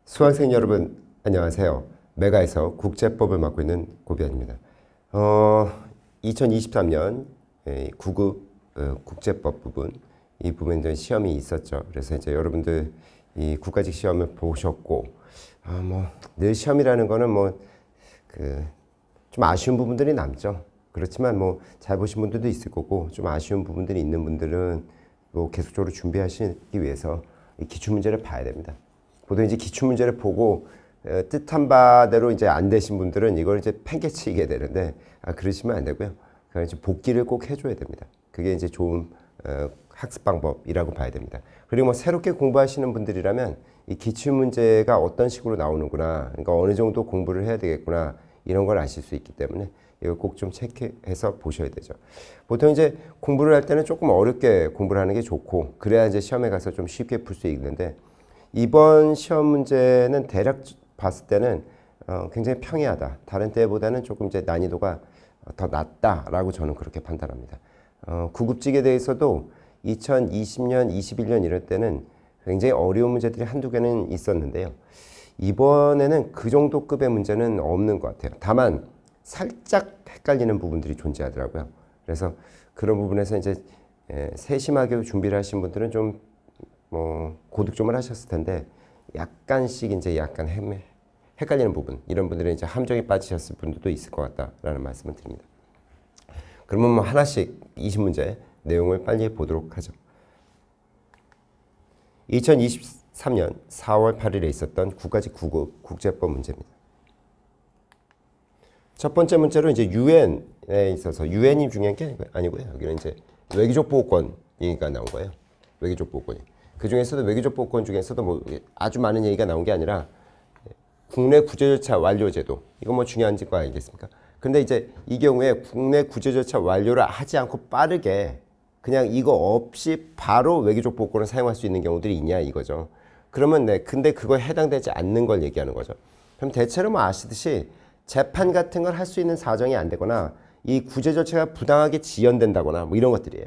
수강생 여러분 안녕하세요. 메가에서 국제법을 맡고 있는 고비안입니다. 2023년 9급 국제법 부분 이 부분에 시험이 있었죠. 그래서 이제 여러분들 이 국가직 시험을 보셨고 늘 시험이라는 거는 좀 아쉬운 부분들이 남죠. 그렇지만 잘 보신 분들도 있을 거고 좀 아쉬운 부분들이 있는 분들은 계속적으로 준비하시기 위해서 이 기출문제를 봐야 됩니다. 보통 이제 기출문제를 보고 뜻한 바대로 이제 안 되신 분들은 이걸 이제 팽개치게 되는데 그러시면 안 되고요. 그러니까 이제 복기를 꼭 해줘야 됩니다. 그게 이제 좋은 학습 방법이라고 봐야 됩니다. 그리고 새롭게 공부하시는 분들이라면 이 기출문제가 어떤 식으로 나오는구나, 그러니까 어느 정도 공부를 해야 되겠구나 이런 걸 아실 수 있기 때문에 이걸 꼭 좀 체크해서 보셔야 되죠. 보통 이제 공부를 할 때는 조금 어렵게 공부를 하는 게 좋고 그래야 이제 시험에 가서 좀 쉽게 풀 수 있는데 이번 시험 문제는 대략 봤을 때는 굉장히 평이하다. 다른 때보다는 조금 이제 난이도가 더 낮다라고 저는 그렇게 판단합니다. 구급직에 대해서도 2020년, 21년 이럴 때는 굉장히 어려운 문제들이 한두 개는 있었는데요. 이번에는 그 정도 급의 문제는 없는 것 같아요. 다만 살짝 헷갈리는 부분들이 존재하더라고요. 그래서 그런 부분에서 이제 세심하게 준비를 하신 분들은 좀 고득점을 하셨을 텐데 약간씩 이제 약간 헷갈리는 부분, 이런 분들은 이제 함정에 빠지셨을 분들도 있을 것 같다라는 말씀을 드립니다. 그러면 하나씩 20문제 내용을 빨리 보도록 하죠. 2023년 4월 8일에 있었던 국가직 9급 국제법 문제입니다. 첫 번째 문제로 이제 유엔에 있어서 유엔이 중요한 게 아니고요. 여기는 이제 외교적 보호권이가 나온 거예요. 외교적 보호권이. 그 중에서도 외교적 보호권 중에서도 아주 많은 얘기가 나온 게 아니라 국내 구제 절차 완료 제도, 이거 중요한지 거 알겠습니까? 근데 이제 이 경우에 국내 구제 절차 완료를 하지 않고 빠르게 그냥 이거 없이 바로 외교적 보호권을 사용할 수 있는 경우들이 있냐 이거죠. 그러면 근데 그거에 해당되지 않는 걸 얘기하는 거죠. 그럼 대체로 아시듯이 재판 같은 걸 할 수 있는 사정이 안 되거나 이 구제 절차가 부당하게 지연된다거나 이런 것들이에요.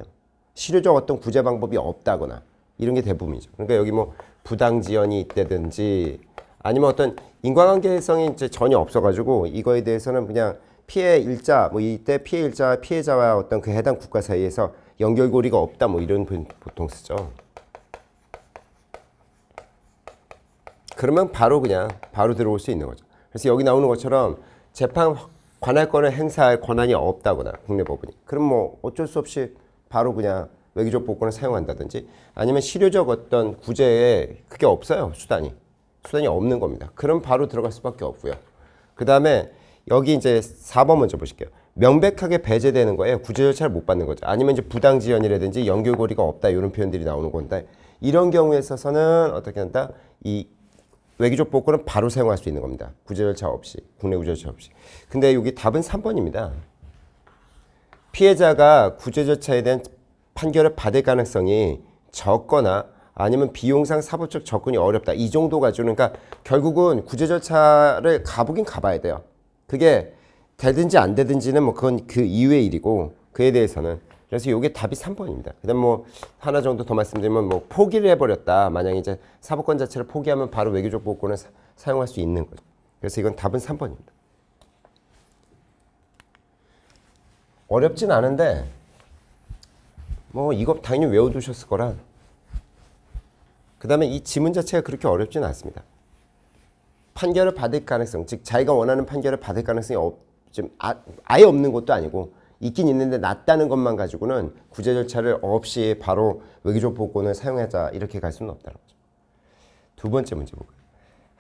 실효적 어떤 구제 방법이 없다거나 이런 게 대부분이죠. 그러니까 여기 부당 지연이 있다든지 아니면 어떤 인과관계성이 이제 전혀 없어가지고 이거에 대해서는 그냥 피해 일자, 이때 피해 일자, 피해자와 어떤 그 해당 국가 사이에서 연결고리가 없다, 이런 표현 보통 쓰죠. 그러면 바로 들어올 수 있는 거죠. 그래서 여기 나오는 것처럼 재판 관할권을 행사할 권한이 없다거나 국내 법원이. 그럼 어쩔 수 없이 바로 그냥 외교적 보호권을 사용한다든지 아니면 실효적 어떤 구제에 그게 없어요. 수단이 없는 겁니다. 그럼 바로 들어갈 수밖에 없고요. 그 다음에 여기 이제 4번 먼저 보실게요. 명백하게 배제되는 거예요. 구제 절차를 못 받는 거죠. 아니면 이제 부당 지연이라든지 연결고리가 없다 이런 표현들이 나오는 건데 이런 경우에 있어서는 어떻게 한다? 이 외교적 보호권은 바로 사용할 수 있는 겁니다. 구제 절차 없이, 국내 구제 절차 없이. 근데 여기 답은 3번입니다. 피해자가 구제 절차에 대한 판결을 받을 가능성이 적거나 아니면 비용상 사법적 접근이 어렵다. 이 정도 가지고 그러니까 결국은 구제 절차를 가보긴 가봐야 돼요. 그게 되든지 안 되든지는 그건 그 이후의 일이고 그에 대해서는 그래서 이게 답이 3번입니다. 그다음 하나 정도 더 말씀드리면 포기를 해버렸다. 만약에 이제 사법권 자체를 포기하면 바로 외교적 보호권을 사용할 수 있는 거죠. 그래서 이건 답은 3번입니다. 어렵진 않은데 이거 당연히 외워두셨을 거라. 그 다음에 이 지문 자체가 그렇게 어렵진 않습니다. 판결을 받을 가능성, 즉 자기가 원하는 판결을 받을 가능성이 아예 없는 것도 아니고 있긴 있는데 낮다는 것만 가지고는 구제 절차를 없이 바로 외교적 보호권을 사용하자 이렇게 갈 수는 없다는 거죠. 두 번째 문제 볼까요?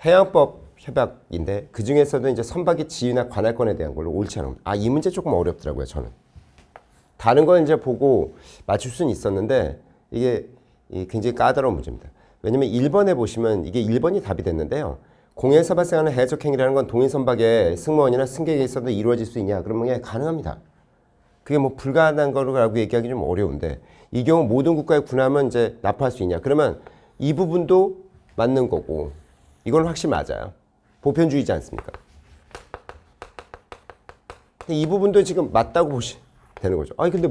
해양법 협약인데 그 중에서도 이제 선박의 지위나 관할권에 대한 걸로 옳지 않은 이 문제 조금 어렵더라고요. 저는 다른 걸 이제 보고 맞출 수는 있었는데 이게 굉장히 까다로운 문제입니다. 왜냐면 1번에 보시면 이게 1번이 답이 됐는데요. 공해에서 발생하는 해적 행위라는 건 동해 선박에 승무원이나 승객에 있어도 이루어질 수 있냐? 그러면 가능합니다. 그게 불가능한 거라고 얘기하기 좀 어려운데 이 경우 모든 국가의 군함은 이제 납포할 수 있냐? 그러면 이 부분도 맞는 거고 이건 확실히 맞아요. 보편주의지 않습니까? 이 부분도 지금 맞다고 보시면 되는 거죠. 근데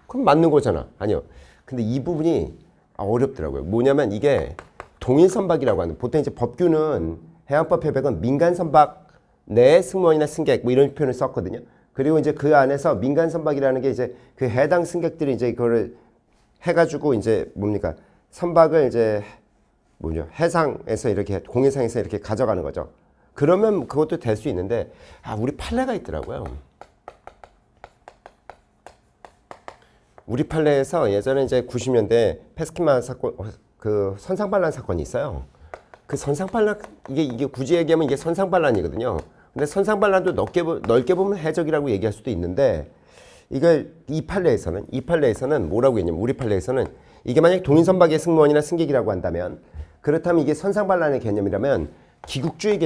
그럼 맞는 거잖아. 아니요. 근데 이 부분이 어렵더라고요. 뭐냐면 이게 동일 선박이라고 하는 보통 이제 법규는 해양법 협약은 민간 선박 내 승무원이나 승객 뭐 이런 표현을 썼거든요. 그리고 이제 그 안에서 민간 선박이라는 게 이제 그 해당 승객들이 이제 그거를 해가지고 이제 뭡니까 선박을 이제 뭐죠 해상에서 이렇게 공해상에서 이렇게 가져가는 거죠. 그러면 그것도 될 수 있는데 우리 판례가 있더라고요. 우리 판례에서 예전에 이제 90년대 페스키만 사건 그 선상반란 사건이 있어요. 그 선상반란 이게 굳이 얘기하면 이게 선상반란이거든요. 근데 선상반란도 넓게 보면 해적이라고 얘기할 수도 있는데 이걸 이 판례에서는 뭐라고 했냐면 우리 판례에서는 이게 만약 동인선박의 승무원이나 승객이라고 한다면 그렇다면 이게 선상반란의 개념이라면 기국주의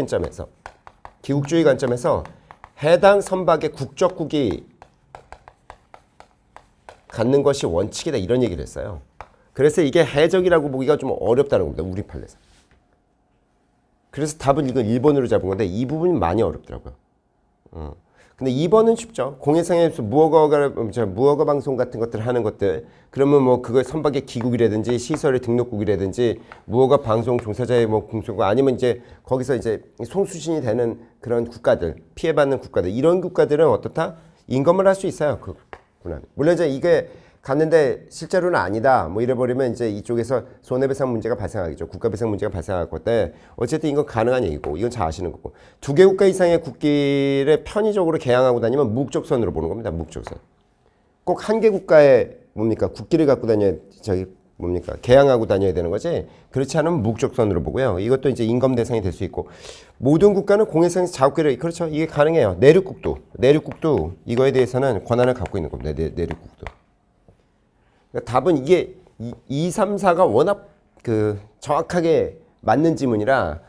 관점에서 해당 선박의 국적국이 갖는 것이 원칙이다 이런 얘기를 했어요. 그래서 이게 해적이라고 보기가 좀 어렵다는 겁니다. 우리 판례에서. 그래서 답은 이건 1번으로 잡은 건데 이 부분이 많이 어렵더라고요. 근데 2번은 쉽죠. 공해상에서 무허가 방송 같은 것들 하는 것들 그러면 뭐 그걸 선박의 기국이라든지 시설의 등록국이라든지 무허가 방송 종사자의 뭐 공소국 아니면 이제 거기서 이제 송수신이 되는 그런 국가들 피해받는 국가들 이런 국가들은 어떻다? 임금을 할 수 있어요. 물론 이제 이게 갔는데 실제로는 아니다. 뭐 이래버리면 이제 이쪽에서 손해배상 문제가 발생하겠죠. 국가배상 문제가 발생할 건데 어쨌든 이건 가능한 얘기고 이건 잘 아시는 거고 2개 국가 이상의 국기를 편의적으로 개항하고 다니면 무국적선으로 보는 겁니다. 무국적선. 꼭 1개 국가에 뭡니까 국기를 갖고 다녀야 개항하고 다녀야 되는 거지. 그렇지 않으면 무국적선으로 보고요. 이것도 이제 임금 대상이 될 수 있고 모든 국가는 공해상에서 자국기를 그렇죠. 이게 가능해요. 내륙국도 이거에 대해서는 권한을 갖고 있는 겁니다. 내륙국도. 그러니까 답은 이게 2, 3, 4가 워낙 그 정확하게 맞는 지문이라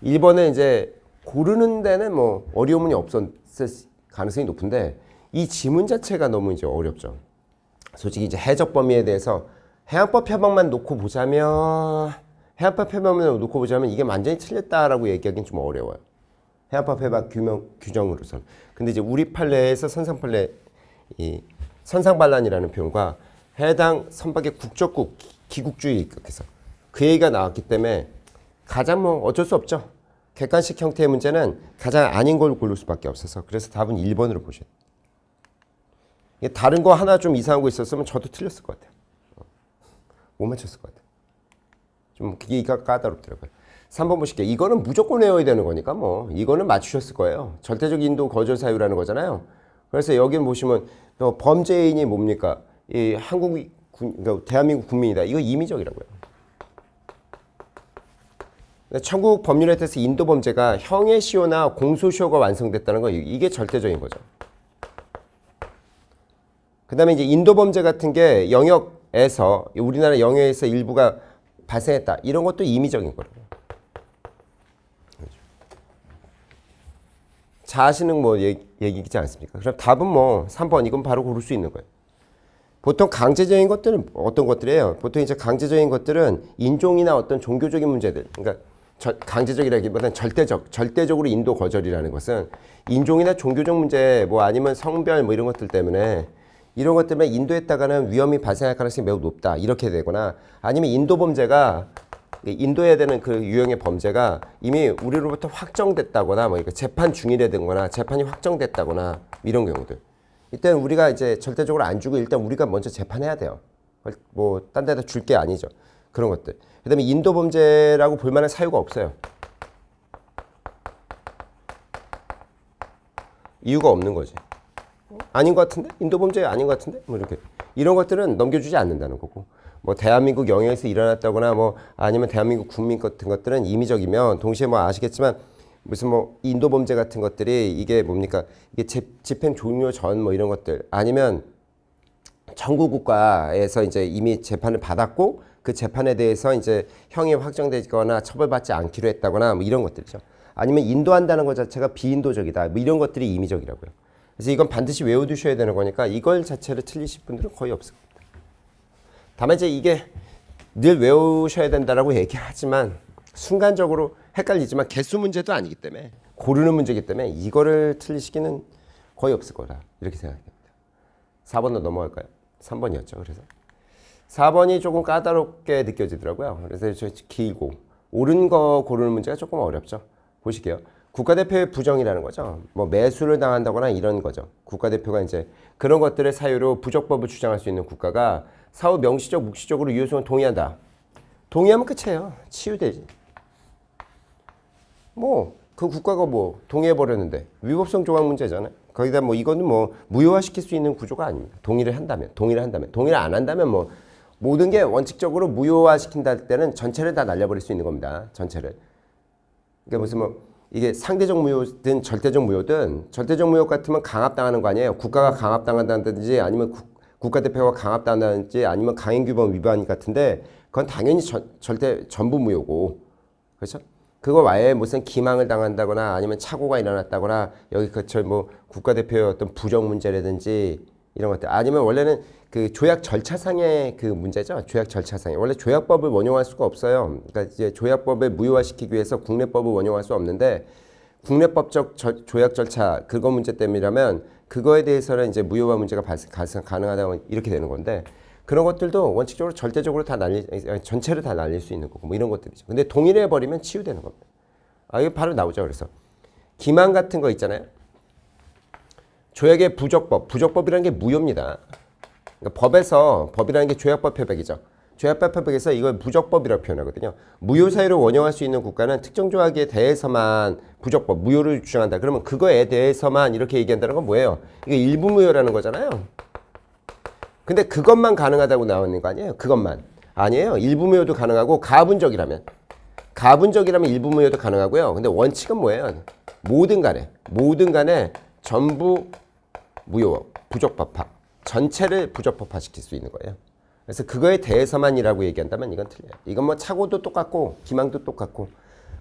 1번에 이제 고르는 데는 뭐 어려움이 없었을 가능성이 높은데 이 지문 자체가 너무 이제 어렵죠. 솔직히 이제 해적 범위에 대해서 해양법 협약만 놓고 보자면 이게 완전히 틀렸다라고 얘기하기는 좀 어려워요. 해양법 협약 규정으로서는. 근데 이제 우리 판례에서 이 선상반란이라는 표현과 해당 선박의 국적국 기국주의 입각해서 그 얘기가 나왔기 때문에 가장 뭐 어쩔 수 없죠. 객관식 형태의 문제는 가장 아닌 걸 고를 수밖에 없어서 그래서 답은 1번으로 보셔야 돼요. 다른 거 하나 좀 이상한 거 있었으면 저도 틀렸을 것 같아요. 못 맞췄을 것 같아요. 좀 그게 까다롭더라고요. 3번 보실게요. 이거는 무조건 외워야 되는 거니까 뭐 이거는 맞추셨을 거예요. 절대적 인도 거절 사유라는 거잖아요. 그래서 여기는 보시면 범죄인이 뭡니까? 이 그러니까 대한민국 국민이다. 이거 임의적이라고요. 천국 법률에 따라서 인도 범죄가 형의 시효나 공소시효가 완성됐다는 거 이게 절대적인 거죠. 그다음에 이제 인도 범죄 같은 게 영역에서 우리나라 영역에서 일부가 발생했다. 이런 것도 임의적인 거라고요. 자아시는 뭐 얘기지 않습니까? 그럼 답은 뭐 3번 이건 바로 고를 수 있는 거예요. 보통 강제적인 것들은 어떤 것들이에요? 보통 이제 강제적인 것들은 인종이나 어떤 종교적인 문제들, 그러니까 강제적이라기보다는 절대적으로 인도 거절이라는 것은 인종이나 종교적 문제, 뭐 아니면 성별 뭐 이런 것들 때문에 이런 것 때문에 인도했다가는 위험이 발생할 가능성이 매우 높다 이렇게 되거나 아니면 인도 범죄가 인도해야 되는 그 유형의 범죄가 이미 우리로부터 확정됐다거나 뭐 재판 중이라든가 재판이 확정됐다거나 이런 경우들. 이때는 우리가 이제 절대적으로 안 주고 일단 우리가 먼저 재판해야 돼요. 뭐 딴 데다 줄 게 아니죠. 그런 것들. 그다음에 인도 범죄라고 볼 만한 사유가 없어요. 이유가 없는 거지. 아닌 것 같은데? 인도 범죄가 아닌 것 같은데? 뭐 이렇게. 이런 것들은 넘겨주지 않는다는 거고. 뭐 대한민국 영역에서 일어났다거나 뭐 아니면 대한민국 국민 같은 것들은 임의적이면 동시에 뭐 아시겠지만 무슨 뭐 인도 범죄 같은 것들이 이게 뭡니까? 이게 집행 종료 전 뭐 이런 것들 아니면 청구 국가에서 이제 이미 재판을 받았고 그 재판에 대해서 이제 형이 확정되거나 처벌받지 않기로 했다거나 뭐 이런 것들이죠. 아니면 인도한다는 것 자체가 비인도적이다. 뭐 이런 것들이 임의적이라고요. 그래서 이건 반드시 외워두셔야 되는 거니까 이걸 자체를 틀리실 분들은 거의 없을 겁니다. 다만 이제 이게 늘 외우셔야 된다라고 얘기하지만 순간적으로 헷갈리지만 개수 문제도 아니기 때문에 고르는 문제이기 때문에 이거를 틀리시기는 거의 없을 거라 이렇게 생각합니다. 4번도 넘어갈까요? 3번이었죠. 그래서 4번이 조금 까다롭게 느껴지더라고요. 그래서 저 길고 옳은 거 고르는 문제가 조금 어렵죠. 보실게요. 국가대표의 부정이라는 거죠. 뭐 매수를 당한다거나 이런 거죠. 국가대표가 이제 그런 것들의 사유로 부적법을 주장할 수 있는 국가가 사후 명시적, 묵시적으로 유효성을 동의한다. 동의하면 끝이에요. 치유되지. 뭐 그 국가가 뭐 동의해버렸는데 위법성 조항 문제잖아요. 거기다 뭐 이거는 뭐 무효화시킬 수 있는 구조가 아닙니다. 동의를 한다면. 동의를 안 한다면 뭐 모든 게 원칙적으로 무효화시킨다 할 때는 전체를 다 날려버릴 수 있는 겁니다. 전체를. 그러니까 무슨 뭐 이게 상대적 무효든 절대적 무효 같으면 강압당하는 거 아니에요. 국가가 강압당한다든지 아니면 국가대표가 강압당한다든지 아니면 강행규범 위반 같은데 그건 당연히 절대 전부 무효고. 그렇죠? 그거 외에 무슨 기망을 당한다거나 아니면 착오가 일어났다거나 여기 그저 뭐 국가대표의 어떤 부정 문제라든지 이런 것들 아니면 원래는 그 조약 절차상의 그 문제죠. 조약 절차상에 원래 조약법을 원용할 수가 없어요. 그러니까 이제 조약법을 무효화시키기 위해서 국내법을 원용할 수 없는데 국내법적 조약 절차 그거 문제 때문이라면 그거에 대해서는 이제 무효화 문제가 발생 가능하다고 이렇게 되는 건데 그런 것들도 원칙적으로 절대적으로 다 전체를 다 날릴 수 있는 거고 뭐 이런 것들이죠. 근데 동일해 버리면 치유되는 겁니다. 이게 바로 나오죠. 그래서 기망 같은 거 있잖아요. 조약의 부적법이라는 게 무효입니다. 그러니까 법이라는 게 조약법 표백이죠. 조약법 표백에서 이걸 부적법이라고 표현하거든요. 무효 사유를 원용할 수 있는 국가는 특정 조약에 대해서만 부적법, 무효를 주장한다. 그러면 그거에 대해서만 이렇게 얘기한다는 건 뭐예요? 이게 일부 무효라는 거잖아요. 근데 그것만 가능하다고 나오는 거 아니에요? 그것만. 아니에요. 일부 무효도 가능하고 가분적이라면 일부 무효도 가능하고요. 근데 원칙은 뭐예요? 모든 간에 전부 무효, 부적법화. 전체를 부적법화시킬 수 있는 거예요. 그래서 그거에 대해서만이라고 얘기한다면 이건 틀려요. 이건 뭐 착오도 똑같고 기망도 똑같고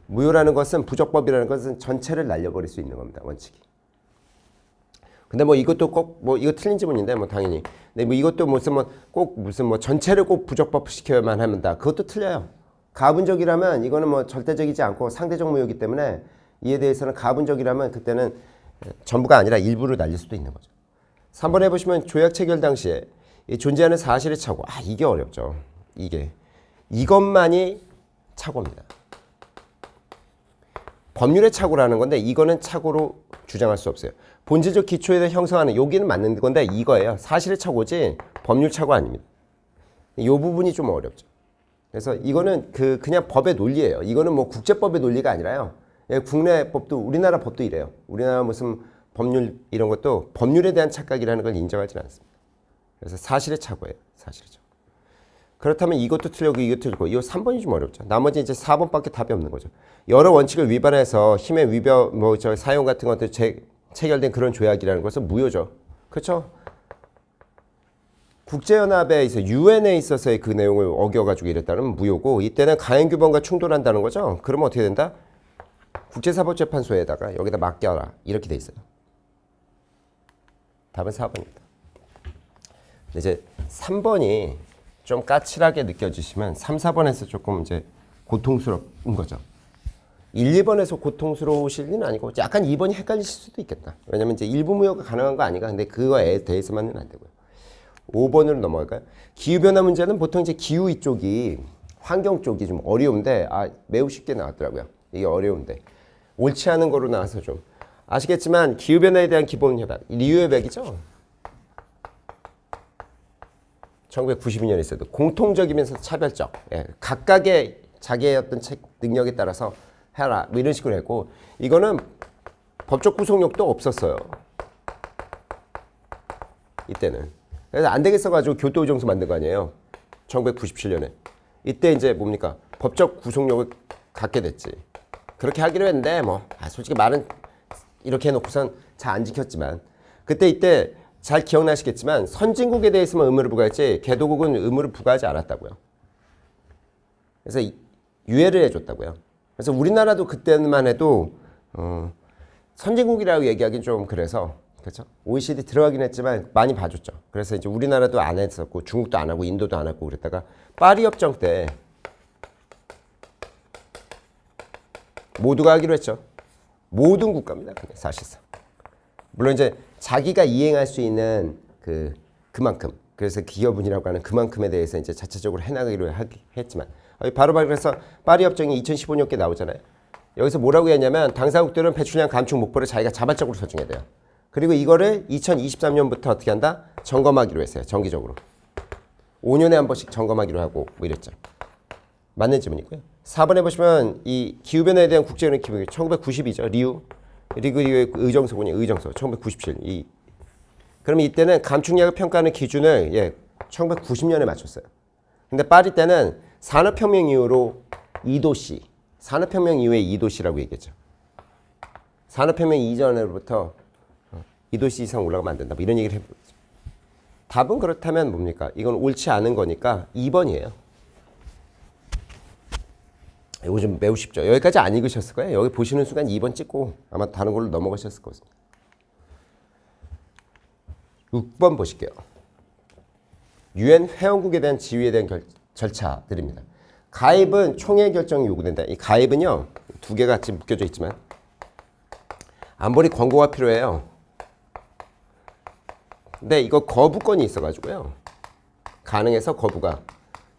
무효라는 것은 부적법이라는 것은 전체를 날려버릴 수 있는 겁니다. 원칙이. 근데 뭐 이것도 꼭 뭐 이거 틀린 지문인데 뭐 당연히. 근데 뭐 이것도 무슨 뭐 전체를 꼭 부적법 시켜야만 합니다. 그것도 틀려요. 가분적이라면 이거는 뭐 절대적이지 않고 상대적 무효이기 때문에 이에 대해서는 가분적이라면 그때는 전부가 아니라 일부를 날릴 수도 있는 거죠. 3번에 보시면 조약 체결 당시에 존재하는 사실의 착오. 이게 어렵죠. 이것만이 착오입니다. 법률의 착오라는 건데 이거는 착오로 주장할 수 없어요. 본질적 기초에 대해 형성하는 여기는 맞는 건데 이거예요. 사실의 착오지 법률 착오 아닙니다. 이 부분이 좀 어렵죠. 그래서 이거는 그냥 법의 논리예요. 이거는 뭐 국제법의 논리가 아니라요. 국내 법도 우리나라 법도 이래요. 우리나라 무슨 법률 이런 것도 법률에 대한 착각이라는 걸 인정하지는 않습니다. 그래서 사실의 착오예요. 사실의 착오. 그렇다면 이것도 틀리고 이것도 틀리고 이 3번이 좀 어렵죠. 나머지 이제 4번밖에 답이 없는 거죠. 여러 원칙을 위반해서 힘의 위법 사용 같은 것들 체결된 그런 조약이라는 것은 무효죠. 그렇죠? 국제연합에 있어 유엔에 있어서의 그 내용을 어겨가지고 이랬다는 무효고 이때는 가행규범과 충돌한다는 거죠. 그러면 어떻게 된다? 국제사법재판소에다가 여기다 맡겨라 이렇게 돼 있어요. 답은 4번입니다. 이제 3번이 좀 까칠하게 느껴지시면 3, 4번에서 조금 이제 고통스러운 거죠. 1, 2번에서 고통스러우실 일은 아니고 약간 2번이 헷갈리실 수도 있겠다. 왜냐면 이제 일부 무효가 가능한 거 아닌가? 근데 그거에 대해서만은 안 되고요. 5번으로 넘어갈까요? 기후변화 문제는 보통 이제 기후 이쪽이 환경 쪽이 좀 어려운데 매우 쉽게 나왔더라고요. 이게 어려운데 옳지 않은 거로 나와서 좀 아시겠지만 기후변화에 대한 기본 협약 리우에백이죠. 1992년에 있어도 공통적이면서 차별적 각각의 자기의 어떤 능력에 따라서 해라 뭐 이런 식으로 했고 이거는 법적 구속력도 없었어요. 이때는. 그래서 안 되겠어 가지고 교토의정서 만든 거 아니에요. 1997년에. 이때 이제 뭡니까? 법적 구속력을 갖게 됐지. 그렇게 하기로 했는데 솔직히 말은 이렇게 해놓고선 잘 안 지켰지만 그때 이때 잘 기억나시겠지만 선진국에 대해서만 의무를 부과했지 개도국은 의무를 부과하지 않았다고요. 그래서 유예를 해줬다고요. 그래서 우리나라도 그때만 해도 선진국이라고 얘기하기는 좀 그래서 그렇죠? OECD 들어가긴 했지만 많이 봐줬죠. 그래서 이제 우리나라도 안 했었고 중국도 안 하고 인도도 안 하고 그랬다가 파리 협정 때 모두가 하기로 했죠. 모든 국가입니다. 사실상. 물론 이제 자기가 이행할 수 있는 그만큼 그래서 기여분이라고 하는 그만큼에 대해서 이제 자체적으로 해나가기로 했지만 바로바로 그래서 파리 협정이 2015년께 나오잖아요. 여기서 뭐라고 했냐면 당사국들은 배출량 감축 목표를 자기가 자발적으로 설정해야 돼요. 그리고 이거를 2023년부터 어떻게 한다? 점검하기로 했어요. 정기적으로. 5년에 한 번씩 점검하기로 하고 뭐 이랬죠. 맞는 질문이고요. 4번에 보시면 이 기후변화에 대한 국제연합 기록이 1992죠. 리우. 그리고 의정서군요. 의정서 1997. 그러면 이때는 감축량을 평가하는 기준을 1990년에 맞췄어요. 근데 파리 때는 산업혁명 이후로 2도씨. 산업혁명 이후에 2도씨라고 얘기했죠. 산업혁명 이전으로부터 2도씨 이상 올라가면 안 된다. 뭐 이런 얘기를 해보죠. 답은 그렇다면 뭡니까? 이건 옳지 않은 거니까 2번이에요. 이거 좀 매우 쉽죠. 여기까지 안 읽으셨을 거예요. 여기 보시는 순간 2번 찍고 아마 다른 걸로 넘어가셨을 것입니다. 6번 보실게요. 유엔 회원국에 대한 지위에 대한 절차들입니다. 가입은 총회 결정이 요구된다. 이 가입은요. 두 개가 같이 묶여져 있지만 안보리 권고가 필요해요. 근데 이거 거부권이 있어가지고요. 가능해서 거부가.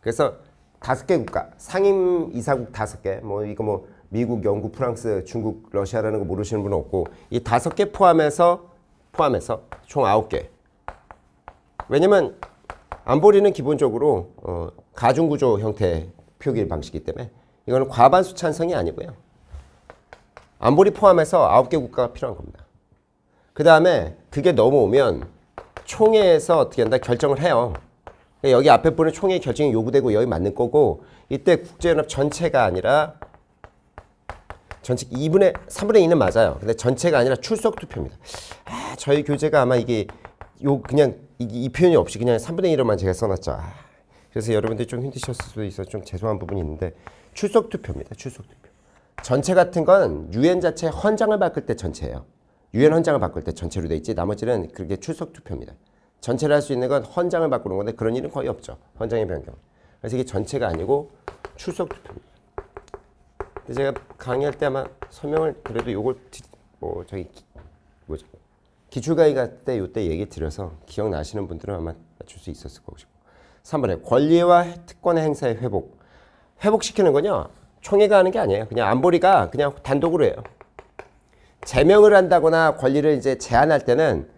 그래서 5개 국가, 상임 이사국 5개, 이거 미국, 영국, 프랑스, 중국, 러시아라는 거 모르시는 분은 없고 이 5개 포함해서 총 9개. 왜냐면 안보리는 기본적으로 가중구조 형태의 표기 방식이기 때문에 이거는 과반수 찬성이 아니고요. 안보리 포함해서 9개 국가가 필요한 겁니다. 그 다음에 그게 넘어오면 총회에서 어떻게 한다? 결정을 해요. 여기 앞에 보는 총회 결정이 요구되고 여기 맞는 거고 이때 국제연합 전체가 아니라 전체 3분의 2는 맞아요. 근데 전체가 아니라 출석 투표입니다. 저희 교재가 아마 이게 그냥 이 표현이 없이 그냥 3분의 1로만 제가 써놨죠. 그래서 여러분들이 좀 힘드셨을 수도 있어서 좀 죄송한 부분이 있는데 출석 투표입니다. 출석 투표. 전체 같은 건 유엔 자체 헌장을 바꿀 때 전체예요. 유엔 헌장을 바꿀 때 전체로 돼 있지 나머지는 그게 출석 투표입니다. 전체를 할 수 있는 건 헌장을 바꾸는 건데 그런 일은 거의 없죠. 헌장의 변경. 그래서 이게 전체가 아니고 출석 투표입니다. 근데 제가 강의할 때 아마 설명을 그래도 요걸 기출강의 때 요때 얘기 드려서 기억나시는 분들은 아마 맞출 수 있었을 것이고 3번에 권리와 특권의 행사의 회복시키는 건요. 총회가 하는 게 아니에요. 그냥 안보리가 그냥 단독으로 해요. 제명을 한다거나 권리를 이제 제한할 때는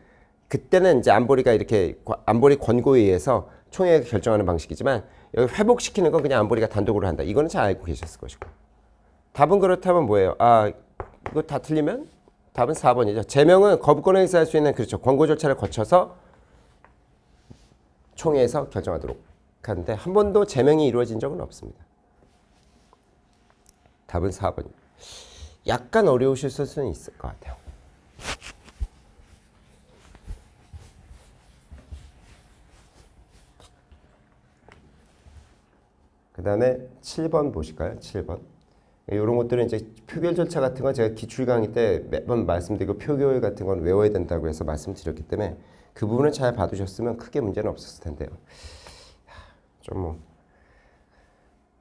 그때는 이제 안보리가 이렇게 안보리 권고에 의해서 총회가 결정하는 방식이지만 여기 회복시키는 건 그냥 안보리가 단독으로 한다. 이거는 잘 알고 계셨을 것이고. 답은 그렇다면 뭐예요? 이거 다 틀리면 답은 4번이죠. 제명은 거부권을 행사할 수 있는 그렇죠. 권고 절차를 거쳐서 총회에서 결정하도록 하는데 한 번도 제명이 이루어진 적은 없습니다. 답은 4번입니다. 약간 어려우실 수는 있을 것 같아요. 그 다음에 7번 보실까요? 7번. 이런 것들은 이제 표결 절차 같은 건 제가 기출 강의 때 매번 말씀드리고 표결 같은 건 외워야 된다고 해서 말씀드렸기 때문에 그 부분을 잘 봐두셨으면 크게 문제는 없었을 텐데요. 좀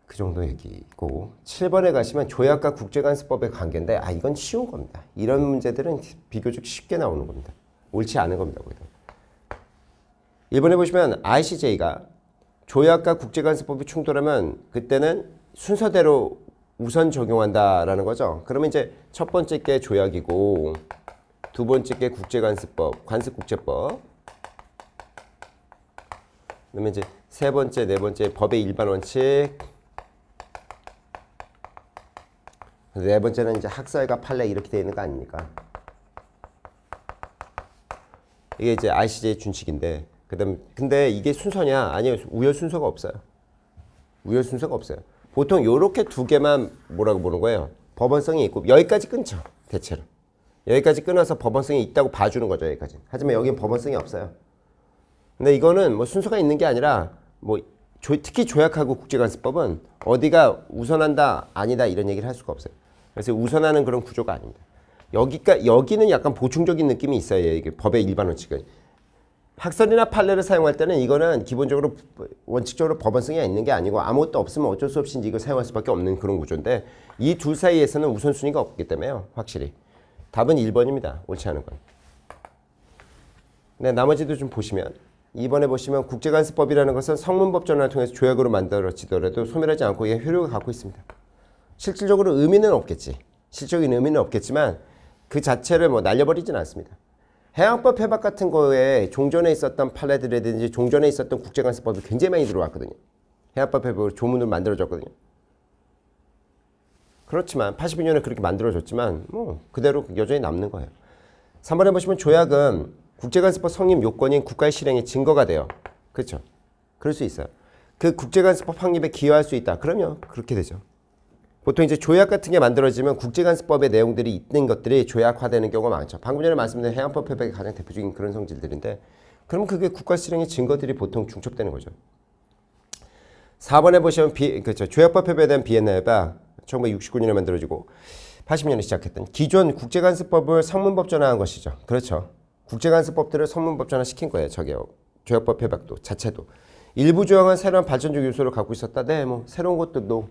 그 정도 얘기고 7번에 가시면 조약과 국제관습법의 관계인데 이건 쉬운 겁니다. 이런 문제들은 비교적 쉽게 나오는 겁니다. 옳지 않은 겁니다. 1번에 보시면 ICJ가 조약과 국제관습법이 충돌하면 그때는 순서대로 우선 적용한다라는 거죠. 그러면 이제 첫 번째 게 조약이고 두 번째 게 국제관습법, 관습국제법. 그다음에 이제 세 번째, 네 번째 법의 일반 원칙. 네 번째는 이제 학설과 판례 이렇게 되어 있는 거 아닙니까? 이게 이제 ICJ 준칙인데 그다음 근데 이게 순서냐? 아니요. 우열 순서가 없어요. 우열 순서가 없어요. 보통 요렇게 두 개만 뭐라고 보는 거예요. 법원성이 있고 여기까지 끊죠. 대체로. 여기까지 끊어서 법원성이 있다고 봐주는 거죠. 여기까지. 하지만 여기는 법원성이 없어요. 근데 이거는 뭐 순서가 있는 게 아니라 뭐 특히 조약하고 국제관습법은 어디가 우선한다 아니다 이런 얘기를 할 수가 없어요. 그래서 우선하는 그런 구조가 아닙니다. 여기는 약간 보충적인 느낌이 있어요. 이게 법의 일반 원칙은. 학설이나 판례를 사용할 때는 이거는 기본적으로 원칙적으로 법원성이 있는 게 아니고 아무것도 없으면 어쩔 수 없이 이걸 사용할 수밖에 없는 그런 구조인데 이 둘 사이에서는 우선순위가 없기 때문에요. 확실히. 답은 1번입니다. 옳지 않은 건. 네, 나머지도 좀 보시면 2번에 보시면 국제관습법이라는 것은 성문법 전환을 통해서 조약으로 만들어지더라도 소멸하지 않고 이게 효력을 갖고 있습니다. 실질적으로 의미는 없겠지. 실질적인 의미는 없겠지만 그 자체를 뭐 날려버리진 않습니다. 해양법 해박 같은 거에 종전에 있었던 판례들이라든지 종전에 있었던 국제관습법이 굉장히 많이 들어왔거든요. 해양법 해박으로 조문으로 만들어졌거든요. 그렇지만 82년에 그렇게 만들어졌지만 뭐 그대로 여전히 남는 거예요. 3번에 보시면 조약은 국제관습법 성립 요건인 국가의 실행의 증거가 돼요. 그렇죠? 그럴 수 있어요. 그 국제관습법 확립에 기여할 수 있다. 그러면 그렇게 되죠. 보통 이제 조약 같은 게 만들어지면 국제관습법의 내용들이 있는 것들이 조약화되는 경우가 많죠. 방금 전에 말씀드린 해양법 협약이 가장 대표적인 그런 성질들인데 그러면 그게 국가 실행의 증거들이 보통 중첩되는 거죠. 4번에 보시면 그렇죠. 조약법 협약에 대한 비엔나 협약 1969년에 만들어지고 80년에 시작했던 기존 국제관습법을 성문법 전환한 것이죠. 그렇죠. 국제관습법들을 성문법 전환시킨 거예요. 저게요. 조약법 협약도 자체도. 일부 조항은 새로운 발전적 요소를 갖고 있었다. 네, 뭐 새로운 것들도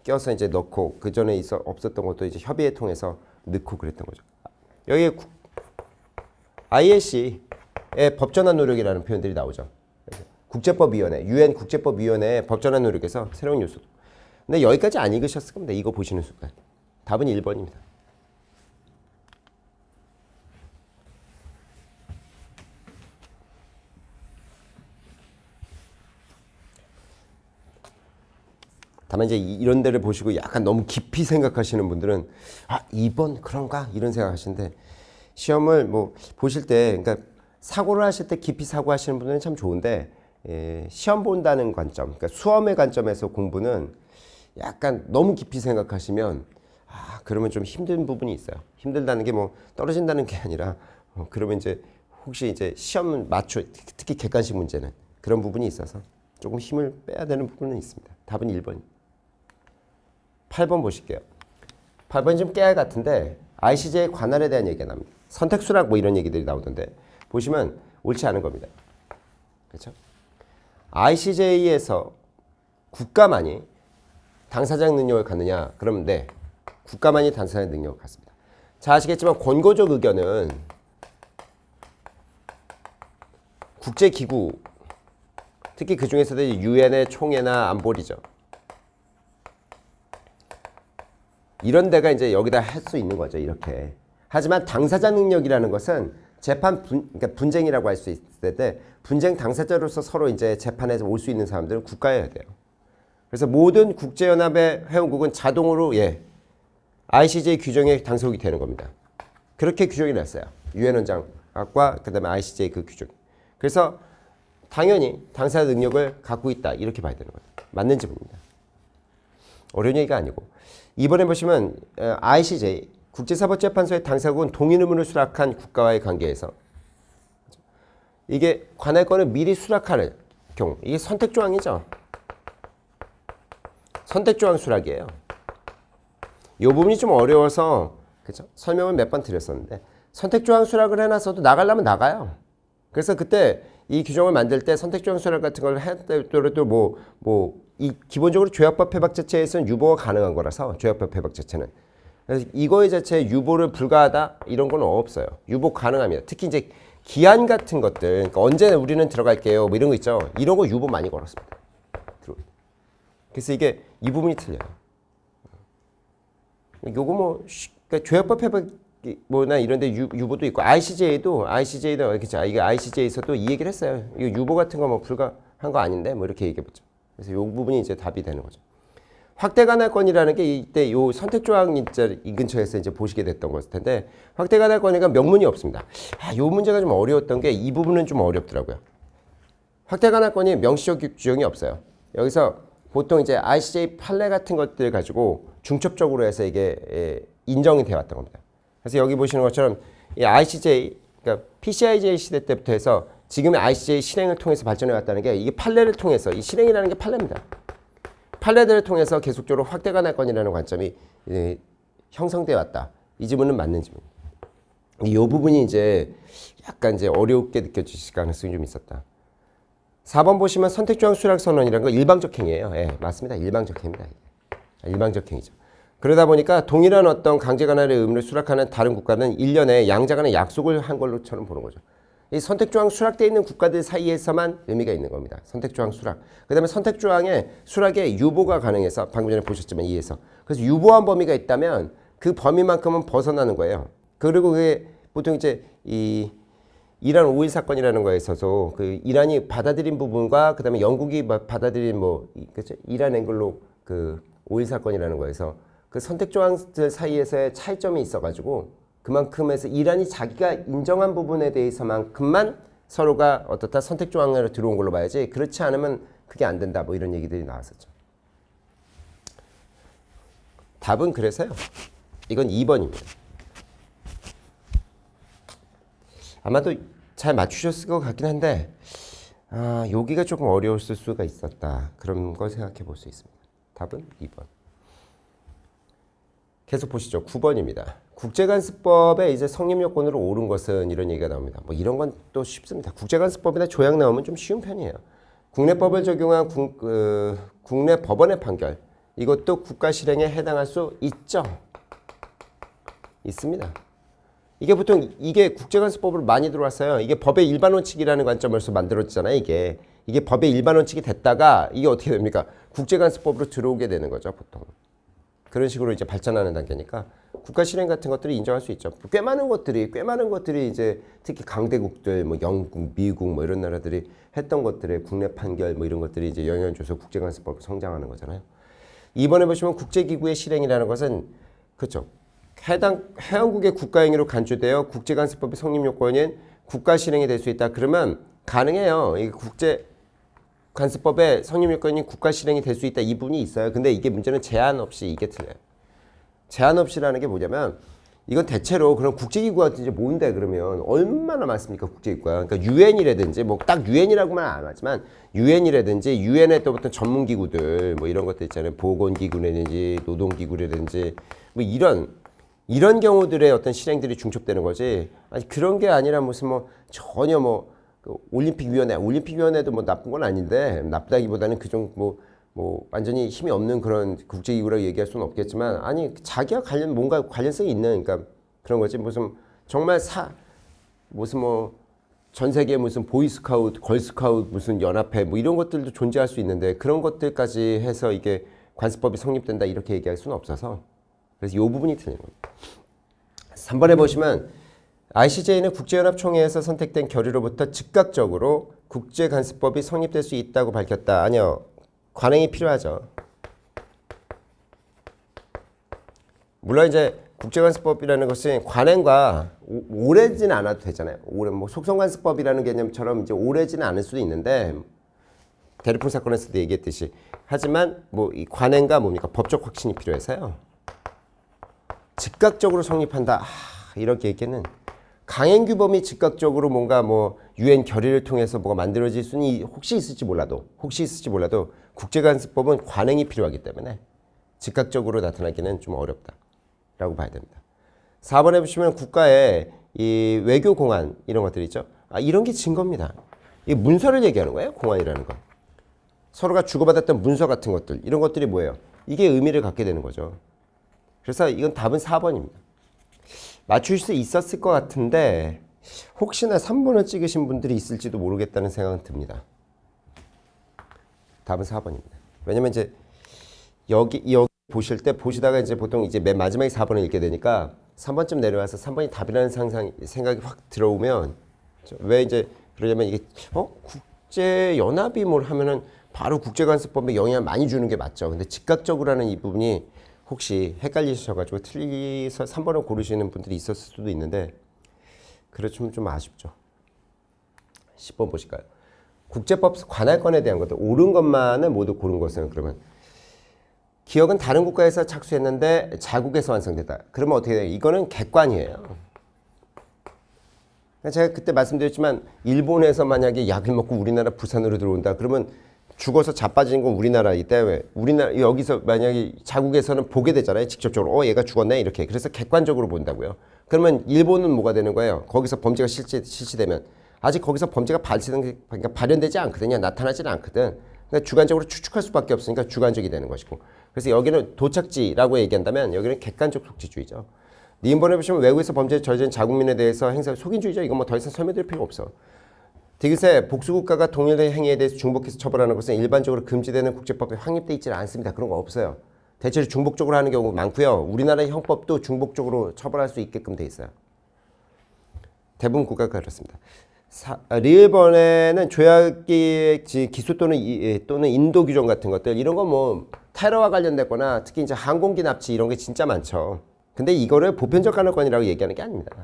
껴서 이제 넣고 그 전에 없었던 것도 이제 협의회 통해서 넣고 그랬던 거죠. 여기 ILC의 법전환 노력이라는 표현들이 나오죠. 국제법위원회, UN 국제법위원회의 법전환 노력에서 새로운 요소. 근데 여기까지 안 읽으셨을 겁니다. 이거 보시는 순간. 답은 1번입니다. 다만 이제 이런 데를 보시고 약간 너무 깊이 생각하시는 분들은 2번 그런가 이런 생각하시는데 시험을 뭐 보실 때 그러니까 사고를 하실 때 깊이 사고하시는 분들은 참 좋은데 시험 본다는 관점, 그러니까 수험의 관점에서 공부는 약간 너무 깊이 생각하시면 그러면 좀 힘든 부분이 있어요. 힘들다는 게 뭐 떨어진다는 게 아니라 그러면 이제 혹시 이제 시험 맞춰 특히 객관식 문제는 그런 부분이 있어서 조금 힘을 빼야 되는 부분은 있습니다. 답은 1번. 8번 보실게요. 8번이 좀 깨알 같은데 ICJ 관할에 대한 얘기가 납니다. 선택수락 뭐 이런 얘기들이 나오던데 보시면 옳지 않은 겁니다. 그렇죠? ICJ에서 국가만이 당사자적 능력을 갖느냐? 그러면 네. 국가만이 당사자적 능력을 갖습니다. 자, 아시겠지만 권고적 의견은 국제기구 특히 그 중에서도 유엔의 총회나 안보리죠. 이런 데가 이제 여기다 할 수 있는 거죠. 이렇게. 하지만 당사자 능력이라는 것은 그러니까 분쟁이라고 할 수 있을 때 분쟁 당사자로서 서로 이제 재판에서 올 수 있는 사람들은 국가여야 돼요. 그래서 모든 국제연합의 회원국은 자동으로 ICJ 규정에 당속이 되는 겁니다. 그렇게 규정이 났어요. 유엔 원장과 그다음에 ICJ 그 규정. 그래서 당연히 당사자 능력을 갖고 있다 이렇게 봐야 되는 거예요. 맞는 지문입니다. 어려운 얘기가 아니고. 이번에 보시면 ICJ 국제사법재판소의 당사국은 동일 의무를 수락한 국가와의 관계에서 이게 관할권을 미리 수락하는 경우 이게 선택조항이죠. 선택조항 수락이에요. 이 부분이 좀 어려워서 그죠? 설명을 몇 번 드렸었는데 선택조항 수락을 해놨어도 나가려면 나가요. 그래서 그때 이 규정을 만들 때 선택조항 수락 같은 걸 했더라도 이 기본적으로 조약법 해박 자체에서는 유보가 가능한 거라서 조약법 해박 자체는 그래서 이거의 자체에 유보를 불가하다 이런 건 없어요. 유보 가능합니다. 특히 이제 기한 같은 것들 그러니까 언제 우리는 들어갈게요 뭐 이런 거 있죠. 이런 거 유보 많이 걸었습니다. 그래서 이게 이 부분이 틀려요. 요거 뭐 그러니까 조약법 해박 뭐나 이런데 유보도 있고 ICJ도 그렇죠. 이게 ICJ에서도 이 얘기를 했어요. 이거 유보 같은 거 뭐 불가한 거 아닌데 뭐 이렇게 얘기해보죠. 그래서 이 부분이 이제 답이 되는 거죠. 확대 관할권이라는 게 이때 요 선택조항 이 근처에서 이제 보시게 됐던 것일 텐데 확대 관할권이가 명문이 없습니다. 요 문제가 좀 어려웠던 게 이 부분은 좀 어렵더라고요. 확대 관할권이 명시적 규정이 없어요. 여기서 보통 이제 ICJ 판례 같은 것들 가지고 중첩적으로 해서 이게 인정이 되어 왔던 겁니다. 그래서 여기 보시는 것처럼 이 ICJ, 그러니까 PCIJ 시대 때부터 해서 지금의 ICJ 실행을 통해서 발전해 왔다는 게 이게 판례를 통해서 이 실행이라는 게 판례입니다. 판례들을 통해서 계속적으로 확대 관할권이라는 관점이 형성되어 왔다. 이 지문은 맞는 지문. 이 부분이 이제 약간 이제 어렵게 느껴지실 가능성이 좀 있었다. 4번 보시면 선택조항 수락 선언이라는 건 일방적 행위예요. 맞습니다. 일방적 행위입니다. 일방적 행위죠. 그러다 보니까 동일한 어떤 강제 관할의 의무를 수락하는 다른 국가는 1년에 양자 간의 약속을 한 걸로처럼 보는 거죠. 이 선택조항 수락되어 있는 국가들 사이에서만 의미가 있는 겁니다. 선택조항 수락. 그 다음에 선택조항에 수락에 유보가 가능해서 방금 전에 보셨지만 이해서. 그래서 유보한 범위가 있다면 그 범위만큼은 벗어나는 거예요. 그리고 그게 보통 이제 이 이란 5.1 사건이라는 거에 있어서 그 이란이 받아들인 부분과 그 다음에 영국이 받아들인 그렇죠? 이란 앵글로 그 5.1 사건이라는 거에서 그 선택조항들 사이에서의 차이점이 있어가지고 그만큼에서 이란이 자기가 인정한 부분에 대해서만큼만 서로가 어떻다 선택조항으로 들어온 걸로 봐야지 그렇지 않으면 그게 안 된다 뭐 이런 얘기들이 나왔었죠. 답은 그래서요. 이건 2번입니다. 아마도 잘 맞추셨을 것 같긴 한데 여기가 조금 어려웠을 수가 있었다. 그런 걸 생각해 볼 수 있습니다. 답은 2번. 계속 보시죠. 9번입니다. 국제관습법에 이제 성립 요건으로 오른 것은 이런 얘기가 나옵니다. 뭐 이런 건 또 쉽습니다. 국제관습법이나 조약 나오면 좀 쉬운 편이에요. 국내법을 적용한 국내 법원의 판결. 이것도 국가 실행에 해당할 수 있죠. 있습니다. 이게 보통 이게 국제관습법으로 많이 들어왔어요. 이게 법의 일반 원칙이라는 관점에서 만들어지잖아요. 이게 법의 일반 원칙이 됐다가 이게 어떻게 됩니까? 국제관습법으로 들어오게 되는 거죠, 보통. 그런 식으로 이제 발전하는 단계니까 국가 실행 같은 것들이 인정할 수 있죠. 꽤 많은 것들이 이제 특히 강대국들, 뭐 영국, 미국 뭐 이런 나라들이 했던 것들의 국내 판결 뭐 이런 것들이 이제 영향을 줘서 국제관습법으로 성장하는 거잖아요. 이번에 보시면 국제기구의 실행이라는 것은 그렇죠. 해당 회원국의 국가행위로 간주되어 국제관습법의 성립 요건인 국가 실행이 될 수 있다. 그러면 가능해요. 이 국제관습법의 성립 요건인 국가 실행이 될 수 있다. 이 부분이 있어요. 근데 이게 문제는 제한 없이 이게 틀려요. 제한 없이라는 게 뭐냐면 이건 대체로 그런 국제기구가 이제 뭔데 그러면 얼마나 많습니까 국제기구가. 그러니까 유엔이라든지 뭐 딱 유엔이라고만 안 하지만 유엔이라든지 유엔의 또 어떤 전문기구들 뭐 이런 것들 있잖아요. 보건기구라든지 노동기구라든지 뭐 이런 경우들의 어떤 실행들이 중첩되는 거지. 아니 그런 게 아니라 무슨 뭐 전혀 그 올림픽위원회도 뭐 나쁜 건 아닌데 나쁘다기보다는 그정 뭐 완전히 힘이 없는 그런 국제기구라고 얘기할 수는 없겠지만 아니 자기가 뭔가 관련성이 있는 그러니까 그런 거지. 무슨 정말 무슨 뭐 전 세계 무슨 보이스카우트, 걸스카우트 무슨 연합회 뭐 이런 것들도 존재할 수 있는데 그런 것들까지 해서 이게 관습법이 성립된다 이렇게 얘기할 수는 없어서 그래서 이 부분이 틀린 겁니다. 3번에 보시면 ICJ는 국제연합총회에서 선택된 결의로부터 즉각적으로 국제관습법이 성립될 수 있다고 밝혔다. 아니요. 관행이 필요하죠. 물론 이제 국제관습법이라는 것은 관행과 오래지는 않아도 되잖아요. 뭐 속성관습법이라는 개념처럼 이제 오래지는 않을 수도 있는데 대리품 사건에서도 얘기했듯이 하지만 뭐 이 관행과 뭡니까 법적 확신이 필요해서요. 즉각적으로 성립한다. 이렇게 얘기는 강행규범이 즉각적으로 뭔가 뭐 유엔 결의를 통해서 뭐가 만들어질 수는 혹시 있을지 몰라도 국제관습법은 관행이 필요하기 때문에 즉각적으로 나타나기는 좀 어렵다라고 봐야 됩니다. 4번에 보시면 국가의 이 외교 공안 이런 것들 있죠. 이런 게 증거입니다. 이 문서를 얘기하는 거예요. 공안이라는 건. 서로가 주고받았던 문서 같은 것들 이런 것들이 뭐예요? 이게 의미를 갖게 되는 거죠. 그래서 이건 답은 4번입니다. 맞출 수 있었을 것 같은데 혹시나 3번을 찍으신 분들이 있을지도 모르겠다는 생각은 듭니다. 답은 4번입니다. 왜냐면 이제 여기 보실 때 보시다가 이제 보통 이제 맨 마지막에 4번을 읽게 되니까 3번쯤 내려와서 3번이 답이라는 생각이 확 들어오면 왜 이제 그러냐면 이게 국제연합이 뭘 하면은 바로 국제관습법에 영향을 많이 주는 게 맞죠. 근데 즉각적으로 하는 이 부분이 혹시 헷갈리셔가지고 틀리서 3번을 고르시는 분들이 있었을 수도 있는데 그렇지만 좀 아쉽죠. 10번 보실까요? 국제법 관할권에 대한 것들 옳은 것만을 모두 고른 것은 그러면 기억은 다른 국가에서 착수했는데 자국에서 완성됐다. 그러면 어떻게 돼요? 이거는 객관이에요. 제가 그때 말씀드렸지만 일본에서 만약에 약을 먹고 우리나라 부산으로 들어온다. 그러면 죽어서 자빠지는 건 우리나라이기 때문에 우리나라 여기서 만약에 자국에서는 보게 되잖아요. 직접적으로 얘가 죽었네 이렇게. 그래서 객관적으로 본다고요. 그러면 일본은 뭐가 되는 거예요? 거기서 범죄가 실시되면 아직 거기서 범죄가 그러니까 발현되지 않거든요. 나타나지는 않거든. 그러니까 주관적으로 추측할 수밖에 없으니까 주관적이 되는 것이고. 그래서 여기는 도착지라고 얘기한다면 여기는 객관적 속지주의죠. 니은번에 보시면 외국에서 범죄에 저지른 자국민에 대해서 행사 속인주의죠. 이건 뭐 더 이상 설명드릴 필요 없어. 디귿에 복수국가가 동일한 행위에 대해서 중복해서 처벌하는 것은 일반적으로 금지되는 국제법에 확립되어 있지는 않습니다. 그런 거 없어요. 대체로 중복적으로 하는 경우 많고요. 우리나라 형법도 중복적으로 처벌할 수 있게끔 돼 있어요. 대부분 국가가 그렇습니다. 리을번에는 조약의 기소 또는 인도 규정 같은 것들 이런 거 뭐 테러와 관련됐거나 특히 이제 항공기 납치 이런 게 진짜 많죠. 근데 이거를 보편적 간헐권이라고 얘기하는 게 아닙니다.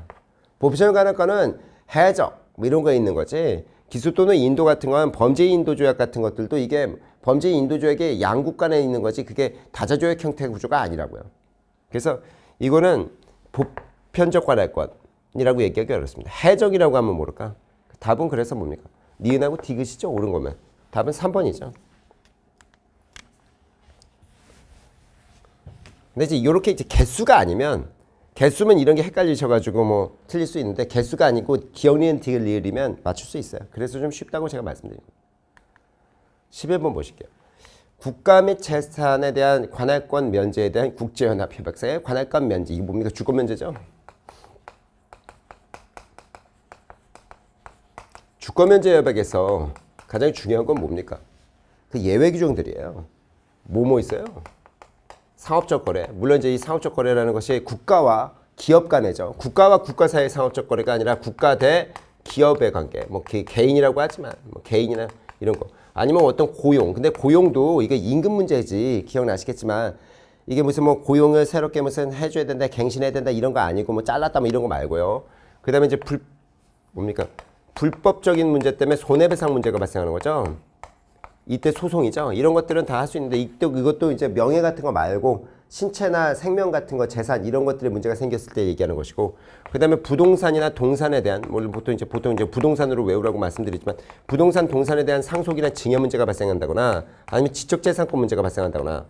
보편적 간헐권은 해적 뭐 이런 거에 있는 거지. 기소 또는 인도 같은 건 범죄 인도 조약 같은 것들도 이게 범죄 인도 조약의 양국 간에 있는 거지 그게 다자조약 형태 구조가 아니라고요. 그래서 이거는 보편적 관할권이라고 얘기하기 어렵습니다. 해적이라고 하면 모를까? 답은 그래서 뭡니까? 니은하고 디귿이죠. 옳은 거면. 답은 3번이죠. 근데 이제 이렇게 이제 개수가 아니면 개수면 이런 게 헷갈리셔가지고 뭐 틀릴 수 있는데 개수가 아니고 기억 니은 디귿 리을이면 맞출 수 있어요. 그래서 좀 쉽다고 제가 말씀드린 거예요. 11번 보실게요. 국가 및 재산에 대한 관할권 면제에 대한 국제연합협약서의 관할권 면제. 이게 뭡니까? 주권 면제죠. 주권 면제 협약에서 가장 중요한 건 뭡니까? 그 예외 규정들이에요. 뭐뭐 있어요? 상업적 거래. 물론 이제 이 상업적 거래라는 것이 국가와 기업 간이죠. 국가와 국가 사이의 상업적 거래가 아니라 국가 대 기업의 관계. 뭐 개인이라고 하지만 뭐 개인이나 이런 거. 아니면 어떤 고용. 근데 고용도 이게 임금 문제지. 기억나시겠지만 이게 무슨 뭐 고용을 새롭게 무슨 해줘야 된다, 갱신해야 된다 이런 거 아니고 뭐 잘랐다 뭐 이런 거 말고요. 그다음에 이제 뭡니까? 불법적인 문제 때문에 손해배상 문제가 발생하는 거죠. 이때 소송이죠. 이런 것들은 다 할 수 있는데 이것도 이제 명예 같은 거 말고 신체나 생명 같은 거, 재산 이런 것들의 문제가 생겼을 때 얘기하는 것이고, 그다음에 부동산이나 동산에 대한 물론 보통 이제 부동산으로 외우라고 말씀드리지만 부동산, 동산에 대한 상속이나 증여 문제가 발생한다거나 아니면 지적재산권 문제가 발생한다거나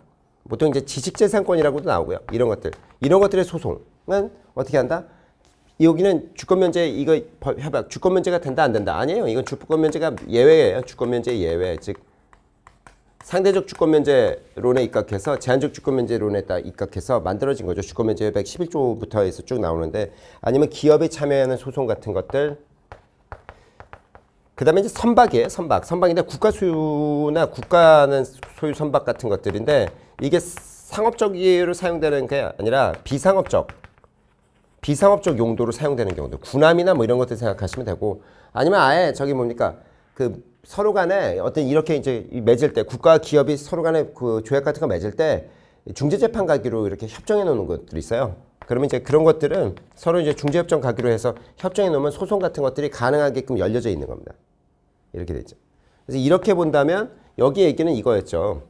보통 이제 지식재산권이라고도 나오고요. 이런 것들의 소송은 어떻게 한다? 여기는 주권면제 이거 협약 주권면제가 된다 안 된다 아니에요. 이건 주권면제가 예외예요. 주권면제 예외 즉 상대적 주권면제론에 입각해서 제한적 주권면제론에 입각해서 만들어진 거죠. 주권면제 협약 11조부터 해서 쭉 나오는데 아니면 기업이 참여하는 소송 같은 것들. 그 다음에 이제 선박이에요. 선박인데 국가 소유나 국가는 소유 선박 같은 것들인데 이게 상업적으로 사용되는 게 아니라 비상업적 용도로 사용되는 경우도 군함이나 뭐 이런 것들 생각하시면 되고 아니면 아예 저기 뭡니까 그 서로 간에 어떤 이렇게 이제 맺을 때 국가와 기업이 서로 간에 그 조약 같은 거 맺을 때 중재재판 가기로 이렇게 협정해 놓는 것들이 있어요. 그러면 이제 그런 것들은 서로 이제 중재협정 가기로 해서 협정해 놓으면 소송 같은 것들이 가능하게끔 열려져 있는 겁니다. 이렇게 되죠. 그래서 이렇게 본다면 여기 얘기는 이거였죠.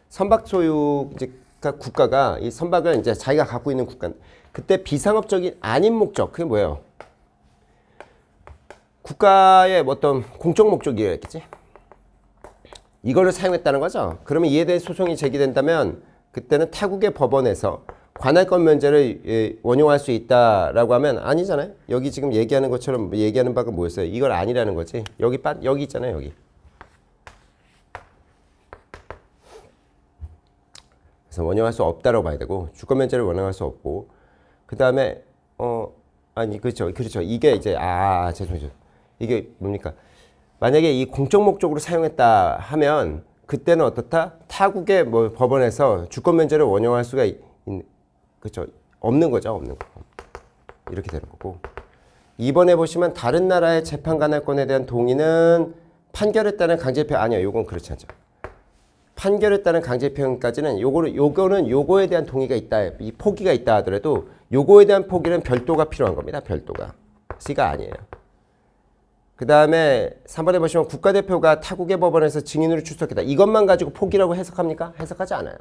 선박 소유 이제 국가가 이 선박을 이제 자기가 갖고 있는 국가 그때 비상업적인 아닌 목적 그게 뭐예요? 국가의 어떤 공적 목적이었겠지. 이거를 사용했다는 거죠. 그러면 이에 대해 소송이 제기된다면 그때는 타국의 법원에서 관할권 면제를 원용할 수 있다라고 하면 아니잖아요. 여기 지금 얘기하는 것처럼 얘기하는 바가 뭐였어요? 이걸 아니라는 거지. 여기 있잖아요. 여기. 그래서 원용할 수 없다라고 봐야 되고 주권 면제를 원용할 수 없고 그 다음에 그렇죠. 이게 이제 죄송해요. 이게 뭡니까? 만약에 이 공적 목적으로 사용했다 하면 그때는 어떻다? 타국의 뭐 법원에서 주권 면제를 원용할 수가 그렇죠. 없는 거죠. 없는 거. 이렇게 되는 거고. 이번에 보시면 다른 나라의 재판 관할권에 대한 동의는 판결에 따른 강제표현 아니요. 요건 그렇지 않죠. 판결에 따른 강제표현까지는 요거는 요거에 대한 동의가 있다. 이 포기가 있다 하더라도 요거에 대한 포기는 별도가 필요한 겁니다. 별도가. C가 아니에요. 그 다음에 3번에 보시면 국가대표가 타국의 법원에서 증인으로 출석했다. 이것만 가지고 포기라고 해석합니까? 해석하지 않아요.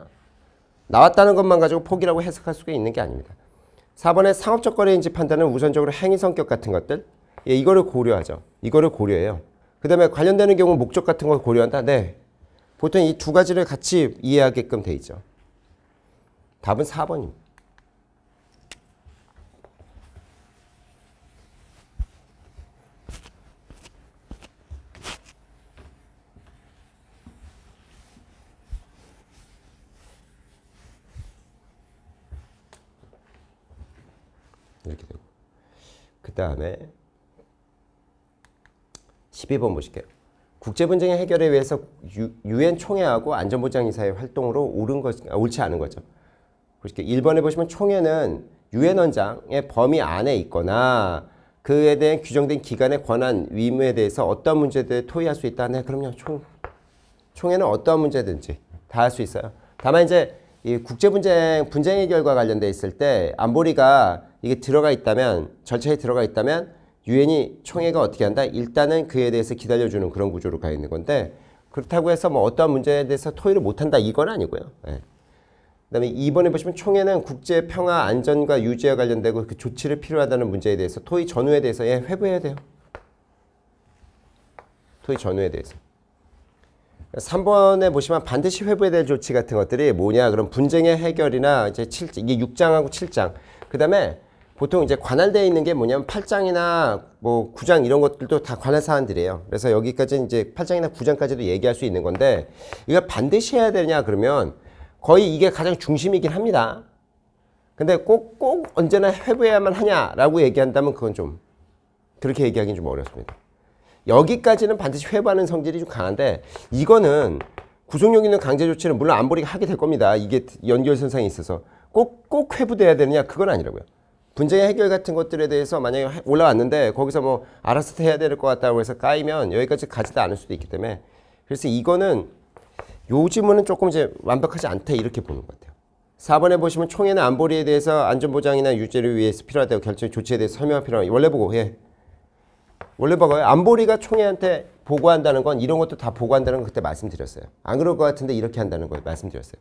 나왔다는 것만 가지고 포기라고 해석할 수가 있는 게 아닙니다. 4번에 상업적 거래인지 판단은 우선적으로 행위 성격 같은 것들. 이거를 고려하죠. 이거를 고려해요. 그 다음에 관련되는 경우 목적 같은 걸 고려한다. 네. 보통 이 두 가지를 같이 이해하게끔 돼 있죠. 답은 4번입니다. 이렇게 되고. 그 다음에 12번 보실게요. 국제분쟁의 해결에 위해서 유엔 총회하고 안전보장이사의 활동으로 옳지 않은 거죠. 보실게요. 1번에 보시면 총회는 유엔 원장의 범위 안에 있거나 그에 대해 규정된 기관의 권한, 의무에 대해서 어떤 문제에 대해 토의할 수 있다. 네, 그럼요. 총회는 어떤 문제든지 다 할 수 있어요. 다만 이제 이 분쟁 해결과 관련돼 있을 때 안보리가 이게 들어가 있다면, 절차에 들어가 있다면 유엔이 총회가 어떻게 한다? 일단은 그에 대해서 기다려주는 그런 구조로 가 있는 건데, 그렇다고 해서 뭐 어떤 문제에 대해서 토의를 못한다 이건 아니고요. 네. 그다음에 2번에 보시면 총회는 국제 평화 안전과 유지와 관련되고 그 조치를 필요하다는 문제에 대해서 토의 전후에 대해서 회부해야 돼요. 토의 전후에 대해서. 3번에 보시면 반드시 회부해야 될 조치 같은 것들이 뭐냐? 그럼 분쟁의 해결이나 이제 7장, 이게 6장하고 7장. 그다음에 보통 이제 관할되어 있는 게 뭐냐면 8장이나 뭐 9장 이런 것들도 다 관할 사안들이에요. 그래서 여기까지 이제 8장이나 9장까지도 얘기할 수 있는 건데, 이걸 반드시 해야 되냐 그러면 거의 이게 가장 중심이긴 합니다. 근데 꼭 언제나 회부해야만 하냐라고 얘기한다면 그건 좀 그렇게 얘기하기는 좀 어렵습니다. 여기까지는 반드시 회부하는 성질이 좀 강한데, 이거는 구속력 있는 강제 조치는 물론 안보리가 하게 될 겁니다. 이게 연결선상에 있어서 꼭 회부돼야 되느냐 그건 아니라고요. 분쟁의 해결 같은 것들에 대해서 만약에 올라왔는데 거기서 뭐 알아서 해야 될 것 같다고 해서 까이면 여기까지 가지도 않을 수도 있기 때문에, 그래서 이거는 요 지문은 조금 이제 완벽하지 않다 이렇게 보는 것 같아요. 4번에 보시면 총회는 안보리에 대해서 안전보장이나 유지를 위해서 필요하다고 결정 조치에 대해서 설명이 필요하다. 원래 보고 원래 보고요. 안보리가 총회한테 보고한다는 건 이런 것도 다 보고한다는 건 그때 말씀드렸어요. 안 그럴 것 같은데 이렇게 한다는 걸 말씀드렸어요.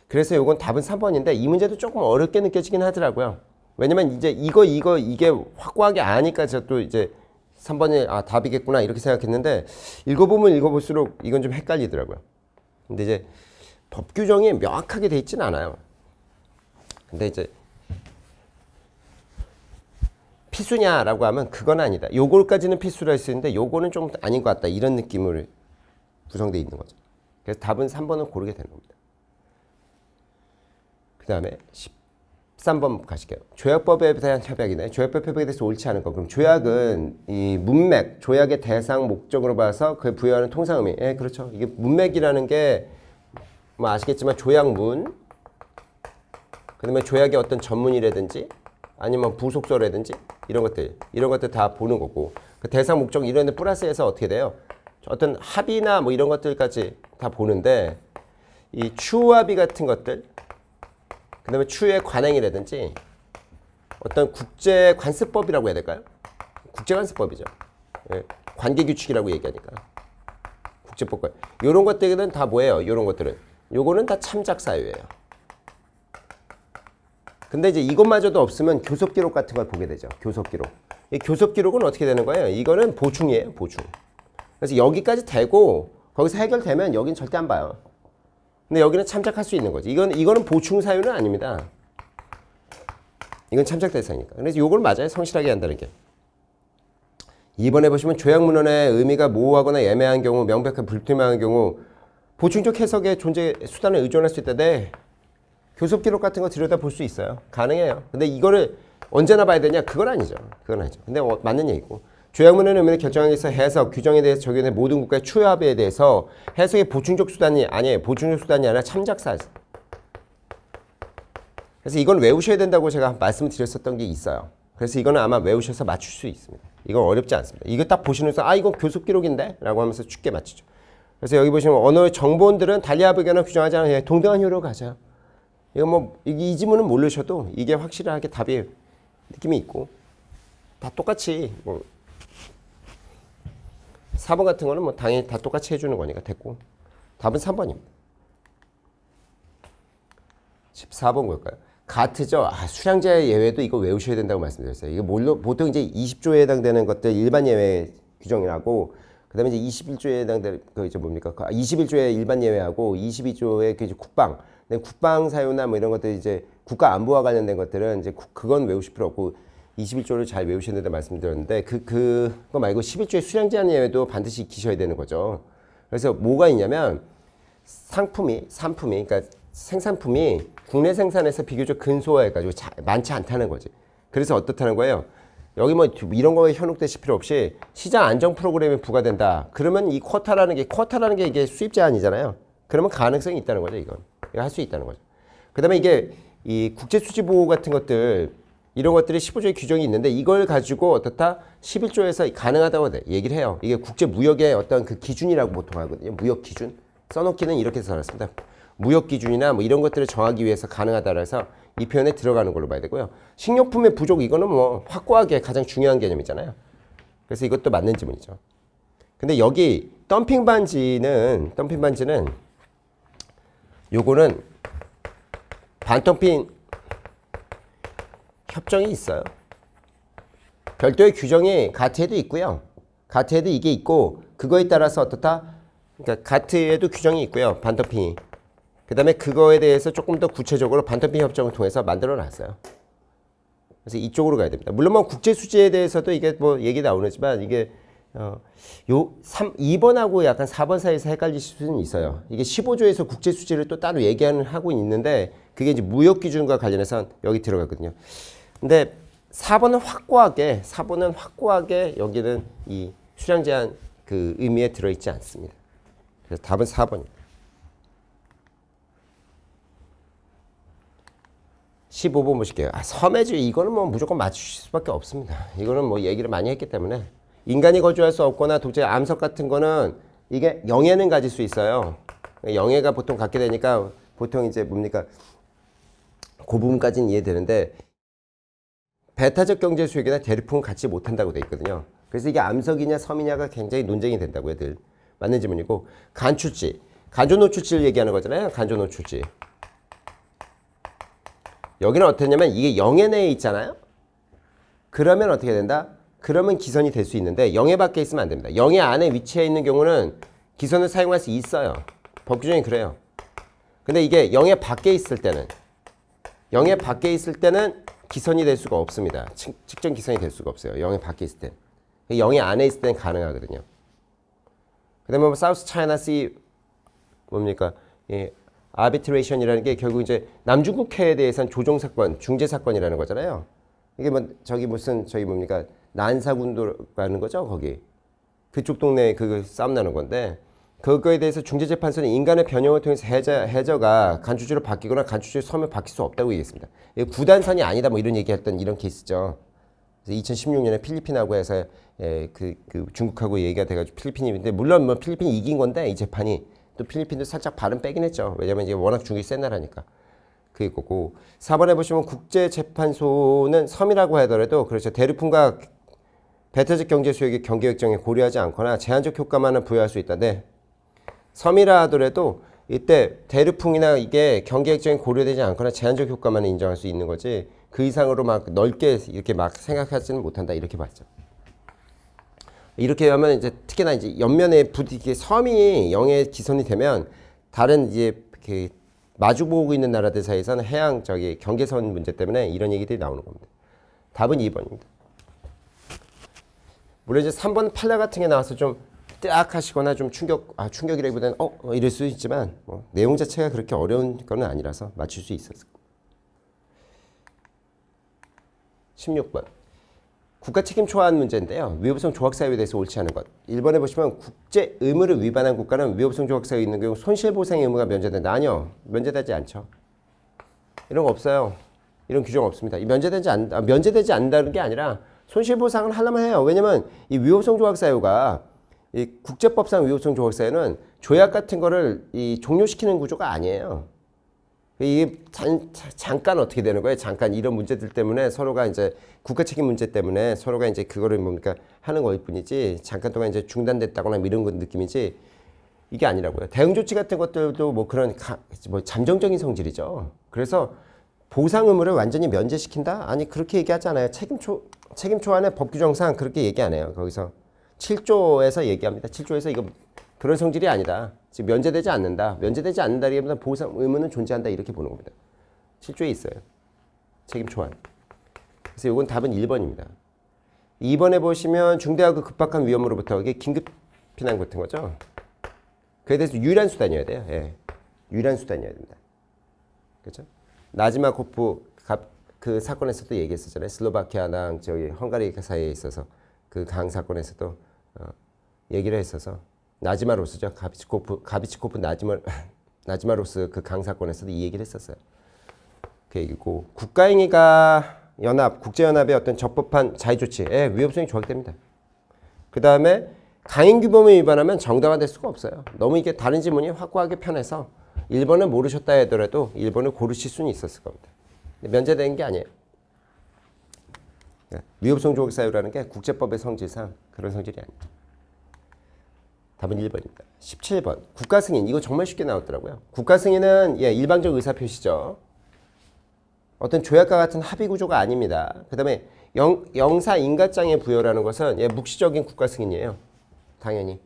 그래서 이건 답은 3번인데 이 문제도 조금 어렵게 느껴지긴 하더라고요. 왜냐면 이제 이게 확고하게 아니까 제가 또 이제 3번이 답이겠구나 이렇게 생각했는데, 읽어보면 읽어볼수록 이건 좀 헷갈리더라고요. 근데 이제 법 규정이 명확하게 돼 있진 않아요. 근데 이제 필수냐라고 하면 그건 아니다. 요걸까지는 필수로 할 수 있는데 요거는 좀 아닌 것 같다. 이런 느낌으로 구성되어 있는 거죠. 그래서 답은 3번을 고르게 되는 겁니다. 그 다음에 13번 가실게요. 조약법에 대한 협약이네. 조약법 협약에 대해서 옳지 않은 거. 그럼 조약은 이 문맥, 조약의 대상 목적으로 봐서 그에 부여하는 통상 의미. 예, 그렇죠. 이게 문맥이라는 게 뭐 아시겠지만 조약문, 그다음에 조약의 어떤 전문이라든지 아니면 부속서라든지 이런 것들 다 보는 거고, 그 대상 목적 이런 데 플러스해서 어떻게 돼요? 어떤 합의나 뭐 이런 것들까지 다 보는데, 이 추합의 같은 것들, 그 다음에 추후의 관행이라든지 어떤 국제관습법이라고 해야 될까요? 국제관습법이죠. 예, 관계규칙이라고 얘기하니까. 국제법과 이런 것들은 다 뭐예요? 이런 것들은. 요거는 다 참작사유예요. 근데 이제 이것마저도 없으면 교섭기록 같은 걸 보게 되죠. 교섭기록. 이 교섭기록은 어떻게 되는 거예요? 이거는 보충이에요. 보충. 그래서 여기까지 되고 거기서 해결되면 여긴 절대 안 봐요. 근데 여기는 참작할 수 있는 거지. 이거는 보충 사유는 아닙니다. 이건 참작 대상이니까. 그래서 요걸 맞아요. 성실하게 한다는 게. 2번에 보시면 조약문헌의 의미가 모호하거나 애매한 경우, 명백한 불투명한 경우 보충적 해석의 존재 수단을 의존할 수 있다. 네. 교섭기록 같은 거 들여다볼 수 있어요. 가능해요. 근데 이거를 언제나 봐야 되냐? 그건 아니죠. 그건 아니죠. 근데 맞는 얘기고. 조약문헌의 의미를 결정하기 위해서 해석, 규정에 대해서 적용된 모든 국가의 추합에 대해서 해석의 보충적 수단이 아니에요. 보충적 수단이 아니라 참작사예요. 그래서 이건 외우셔야 된다고 제가 말씀을 드렸었던 게 있어요. 그래서 이거는 아마 외우셔서 맞출 수 있습니다. 이건 어렵지 않습니다. 이거 딱 보시면서 이건 교섭기록인데? 라고 하면서 쉽게 맞추죠. 그래서 여기 보시면 언어의 정보원들은 달리하거나 규정하지 않아요. 동등한 효력을 가져요. 이거 뭐 이 지문은 모르셔도 이게 확실하게 답이 느낌이 있고 다 똑같이 뭐 4번 같은 거는 뭐 당연히 다 똑같이 해주는 거니까 됐고, 답은 3번입니다. 14번 볼까요? 가트죠. 수량제 예외도 이거 외우셔야 된다고 말씀드렸어요. 이게 보통 이제 20조에 해당되는 것들 일반 예외 규정이라고, 그다음에 이제 21조에 해당되는 그 이제 뭡니까? 21조의 일반 예외하고 22조의 그 이제 국방. 근데 국방 사유나 뭐 이런 것들 이제 국가 안보와 관련된 것들은 이제 그건 외우실 필요 없고 21조를 잘 외우셔야 된다 말씀드렸는데 그거 말고 11조의 수량 제한 예외도 반드시 익히셔야 되는 거죠. 그래서 뭐가 있냐면 상품이 그러니까 생산품이 국내 생산에서 비교적 근소화해가지고 많지 않다는 거지. 그래서 어떻다는 거예요? 여기 뭐 이런 거에 현혹되실 필요 없이 시장 안정 프로그램이 부과된다. 그러면 이 쿼타라는 게 이게 수입 제한이잖아요. 그러면 가능성이 있다는 거죠, 이건. 이거 할 수 있다는 거죠. 그다음에 이게 이 국제 수지 보호 같은 것들 이런 것들이 15조의 규정이 있는데 이걸 가지고 어떻다 11조에서 가능하다고 얘기를 해요. 이게 국제 무역의 어떤 그 기준이라고 보통 하거든요. 무역 기준. 써놓기는 이렇게 써놨습니다. 무역 기준이나 뭐 이런 것들을 정하기 위해서 가능하다고 해서 이 표현에 들어가는 걸로 봐야 되고요. 식료품의 부족 이거는 뭐 확고하게 가장 중요한 개념이잖아요. 그래서 이것도 맞는 지문이죠. 근데 여기 덤핑 반지는 요거는 반덤핑 협정이 있어요. 별도의 규정이 가트에도 있고요. 가트에도 이게 있고 그거에 따라서 어떻다? 그러니까 가트에도 규정이 있고요. 반덤핑이. 그 다음에 그거에 대해서 조금 더 구체적으로 반덤핑 협정을 통해서 만들어 놨어요. 그래서 이쪽으로 가야 됩니다. 물론 뭐 국제 수지에 대해서도 이게 뭐 얘기 나오지만 이게 요 2번하고 약간 4번 사이에서 헷갈리실 수는 있어요. 이게 15조에서 국제 수지를 또 따로 하고 있는데 그게 이제 무역 기준과 관련해서 여기 들어가거든요. 근데 4번은 확고하게 여기는 이 수량 제한 그 의미에 들어있지 않습니다. 그래서 답은 4번입니다. 15번 보실게요. 섬해주의 이거는 뭐 무조건 맞추실 수밖에 없습니다. 이거는 뭐 얘기를 많이 했기 때문에 인간이 거주할 수 없거나 독재 암석 같은 거는 이게 영해는 가질 수 있어요. 영해가 보통 갖게 되니까 보통 이제 뭡니까 그 부분까지는 이해되는데 배타적 경제 수익이나 대륙풍은 갖지 못한다고 돼 있거든요. 그래서 이게 암석이냐 섬이냐가 굉장히 논쟁이 된다고요. 늘 맞는 질문이고 간출지 간조노출지를 얘기하는 거잖아요. 간조노출지 여기는 어떻냐면 이게 영해 내에 있잖아요. 그러면 어떻게 된다? 그러면 기선이 될 수 있는데 영해 밖에 있으면 안 됩니다. 영해 안에 위치해 있는 경우는 기선을 사용할 수 있어요. 법 규정이 그래요. 근데 이게 영해 밖에 있을 때는 기선이 될 수가 없습니다. 측정 기선이 될 수가 없어요. 영해 밖에 있을 때. 영해 안에 있을 때는 가능하거든요. 그 다음에 뭐 사우스 차이나 씨 뭡니까? 예, 아비트레이션이라는 게 결국 이제 남중국해에 대해서는 조정사건, 중재사건이라는 거잖아요. 이게 뭐 저기 뭡니까? 난사군도라는 거죠, 거기. 그쪽 동네에 그 싸움 나는 건데 그거에 대해서 중재재판소는 인간의 변형을 통해서 해저가 간주지로 바뀌거나 간주지로 서면 바뀔 수 없다고 얘기했습니다. 구단선이 아니다 뭐 이런 얘기했던 이런 케이스죠. 그래서 2016년에 필리핀하고 해서 그 중국하고 얘기가 돼가지고 필리핀인데 물론 뭐 필리핀이 이긴 건데 이 재판이 또 필리핀도 살짝 발은 빼긴 했죠. 왜냐면 이제 워낙 중국이 센 나라니까. 그게 거고 4번에 보시면 국제재판소는 섬이라고 하더라도 그렇죠. 대륙풍과 배타적 경제 수역의 경계 결정에 고려하지 않거나 제한적 효과만은 부여할 수 있다는데 섬이라 하더라도 이때 대륙풍이나 이게 경계 결정에 고려되지 않거나 제한적 효과만은 인정할 수 있는 거지 그 이상으로 막 넓게 이렇게 막 생각하지는 못한다 이렇게 봤죠. 이렇게 하면 이제 특히나 이제 옆면에 부딪히게 섬이 영해 기선이 되면 다른 이제 그 마주보고 있는 나라들 사이에서는 해양 경계선 문제 때문에 이런 얘기들이 나오는 겁니다. 답은 2번입니다. 물론 이제 3번 판례 같은 게 나와서 좀 딱 하시거나 좀 충격이라기보다는 이럴 수 있지만 뭐 내용 자체가 그렇게 어려운 건 아니라서 맞출 수 있었을 거예요. 16번. 국가 책임 초안 문제인데요. 위법성 조각 사유에 대해서 옳지 않은 것. 1번에 보시면 국제 의무를 위반한 국가는 위법성 조각 사유에 있는 경우 손실보상의 의무가 면제된다. 아니요. 면제되지 않죠. 이런 거 없어요. 이런 규정 없습니다. 면제되지 않는다는 게 아니라 손실보상을 하려면 해요. 왜냐면 이 위법성 조각 사유가 이 국제법상 위법성 조각 사유는 조약 같은 거를 이 종료시키는 구조가 아니에요. 이게 잠깐 어떻게 되는 거예요? 잠깐 이런 문제들 때문에 서로가 이제 국가 책임 문제 때문에 서로가 이제 그거를 뭡니까 하는 거일 뿐이지 잠깐 동안 이제 중단됐다거나 이런 느낌이지 이게 아니라고요. 대응 조치 같은 것들도 뭐 그런 뭐 잠정적인 성질이죠. 그래서 보상 의무를 완전히 면제시킨다? 아니 그렇게 얘기하잖아요. 책임 초안의 법 규정상 그렇게 얘기 안 해요. 거기서 7조에서 얘기합니다. 7조에서 이거 그런 성질이 아니다. 지금 면제되지 않는다. 면제되지 않는다기보다 보상 의무는 존재한다. 이렇게 보는 겁니다. 7조에 있어요. 책임 초안. 그래서 이건 답은 1번입니다. 2번에 보시면 중대하고 급박한 위험으로부터 이게 긴급 피난 같은 거죠. 그에 대해서 유일한 수단이어야 돼요. 예. 유일한 수단이어야 됩니다. 그렇죠? 나지막 호프 그 사건에서도 얘기했었잖아요. 슬로바키아랑 저기 헝가리 사이에 있어서 그 강 사건에서도 얘기를 했어서 나지마로스죠. 가비치코프 나지마로스 그 강 사건에서도 이 얘기를 했었어요. 그 얘기고 국가행위가 국제연합의 어떤 적법한 자의조치에 위협성이 조각이 됩니다. 그 다음에 강행규범을 위반하면 정당화될 수가 없어요. 너무 이게 다른 지문이 확고하게 편해서 일본을 모르셨다 하더라도 일본을 고르실 수는 있었을 겁니다. 면제되는 게 아니에요. 위협성 조각 사유라는 게 국제법의 성질상 그런 성질이 아니죠. 답은 1번입니다. 17번 국가 승인. 이거 정말 쉽게 나왔더라고요. 국가 승인은 일방적 의사 표시죠. 어떤 조약과 같은 합의 구조가 아닙니다. 그 다음에 영사 인가장의 부여라는 것은 묵시적인 국가 승인이에요. 당연히.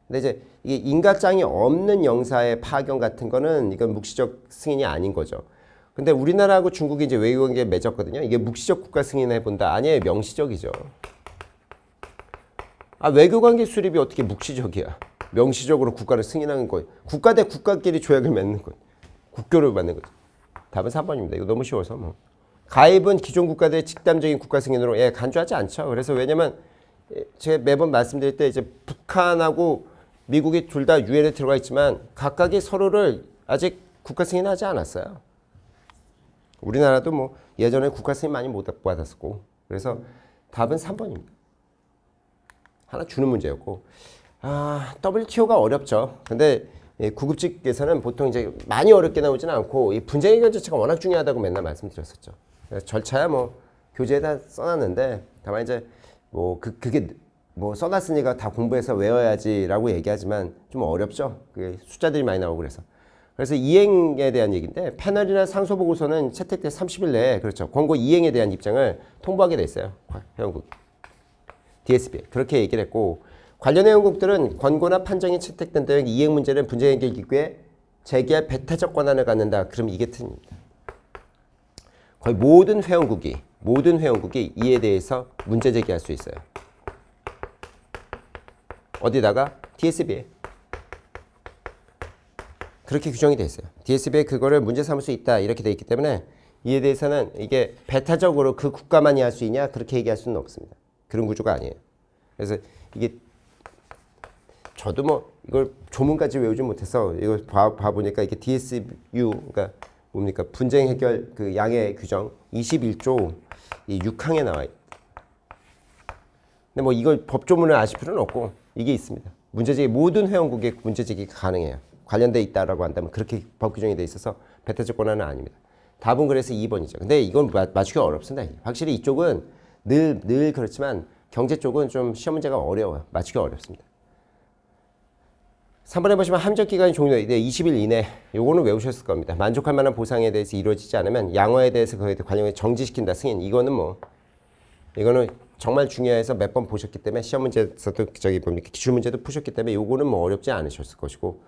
근데 이제 이게 인가장이 없는 영사의 파견 같은 거는 이건 묵시적 승인이 아닌 거죠. 근데 우리나라하고 중국이 이제 외교관계 맺었거든요. 이게 묵시적 국가 승인해 본다. 아니에요. 명시적이죠. 외교관계 수립이 어떻게 묵시적이야. 명시적으로 국가를 승인하는 거예요. 국가 대 국가끼리 조약을 맺는 거예요. 국교를 받는 거죠. 답은 3번입니다. 이거 너무 쉬워서 뭐. 가입은 기존 국가들의 직담적인 국가 승인으로 간주하지 않죠. 그래서 왜냐면 제가 매번 말씀드릴 때 이제 북한하고 미국이 둘 다 유엔에 들어가 있지만 각각이 서로를 아직 국가 승인하지 않았어요. 우리나라도 뭐 예전에 국가 승인 많이 못 받았었고 그래서 답은 3번입니다. 하나 주는 문제였고 WTO가 어렵죠. 근데 구급직에서는 보통 이제 많이 어렵게 나오지는 않고 이 분쟁 해결 자체가 워낙 중요하다고 맨날 말씀드렸었죠. 절차야 뭐 교재에다 써놨는데 다만 이제 뭐 그게 뭐 써놨으니까 다 공부해서 외워야지라고 얘기하지만 좀 어렵죠. 그게 숫자들이 많이 나오고 그래서 이행에 대한 얘기인데 패널이나 상소 보고서는 채택된 30일 내에 그렇죠. 권고 이행에 대한 입장을 통보하게 돼 있어요. 회원국 DSB 그렇게 얘기를 했고 관련 회원국들은 권고나 판정이 채택된 대응 이행 문제는 분쟁 해결 기구에 제기할 배타적 권한을 갖는다. 그럼 이게 틀립니다. 거의 모든 회원국이 이에 대해서 문제 제기할 수 있어요. 어디다가? DSB에. 그렇게 규정이 돼 있어요. DSB에 그거를 문제 삼을 수 있다. 이렇게 돼 있기 때문에 이에 대해서는 이게 배타적으로 그 국가만이 할 수 있냐? 그렇게 얘기할 수는 없습니다. 그런 구조가 아니에요. 그래서 이게 저도 뭐 이걸 조문까지 외우지 못해서 이걸 봐보니까 이게 DSU 그러니까 뭡니까? 분쟁 해결 그 양해 규정 21조 이 6항에 나와 있다. 근데 뭐 이걸 법조문을 아실 필요는 없고 이게 있습니다. 문제제기 모든 회원국에 문제제기가 가능해요. 관련돼 있다라고 한다면 그렇게 법 규정이 돼 있어서 배타적 권한은 아닙니다. 답은 그래서 2번이죠. 근데 이건 맞추기가 어렵습니다. 확실히 이쪽은 늘 그렇지만 경제 쪽은 좀 시험 문제가 어려워요. 맞추기가 어렵습니다. 3번에 보시면 함적 기간이 종료돼 20일 이내 요거는 외우셨을 겁니다. 만족할 만한 보상에 대해서 이루어지지 않으면 양호에 대해서 그에 관련해 정지시킨다 승인. 이거는 정말 중요해서 몇 번 보셨기 때문에 시험 문제에서도 기출 문제도 푸셨기 때문에 요거는 뭐 어렵지 않으셨을 것이고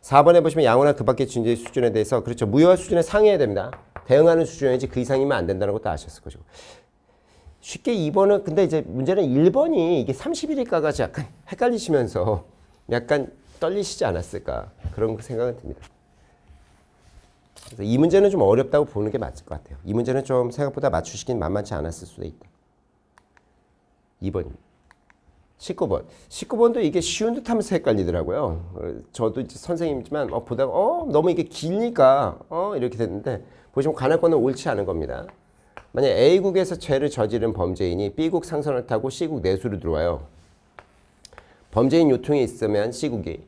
4번에 보시면 양호나 그 밖의 진죄 수준에 대해서 그렇죠. 무효화 수준에 상회해야 됩니다. 대응하는 수준이지 그 이상이면 안 된다는 것도 아셨을 것이고 쉽게 2번은 근데 이제 문제는 1번이 이게 30일일까가 약간 헷갈리시면서 약간 떨리시지 않았을까 그런 생각은 듭니다. 그래서 이 문제는 좀 어렵다고 보는 게 맞을 것 같아요. 이 문제는 좀 생각보다 맞추시긴 만만치 않았을 수도 있다. 2번입니다. 19번. 19번도 이게 쉬운 듯 하면서 헷갈리더라고요. 저도 이제 선생님이지만 보다가 너무 이게 기니까 이렇게 됐는데 보시면 관할권은 옳지 않은 겁니다. 만약 A국에서 죄를 저지른 범죄인이 B국 상선을 타고 C국 내수로 들어와요. 범죄인 요통이 있으면 C국이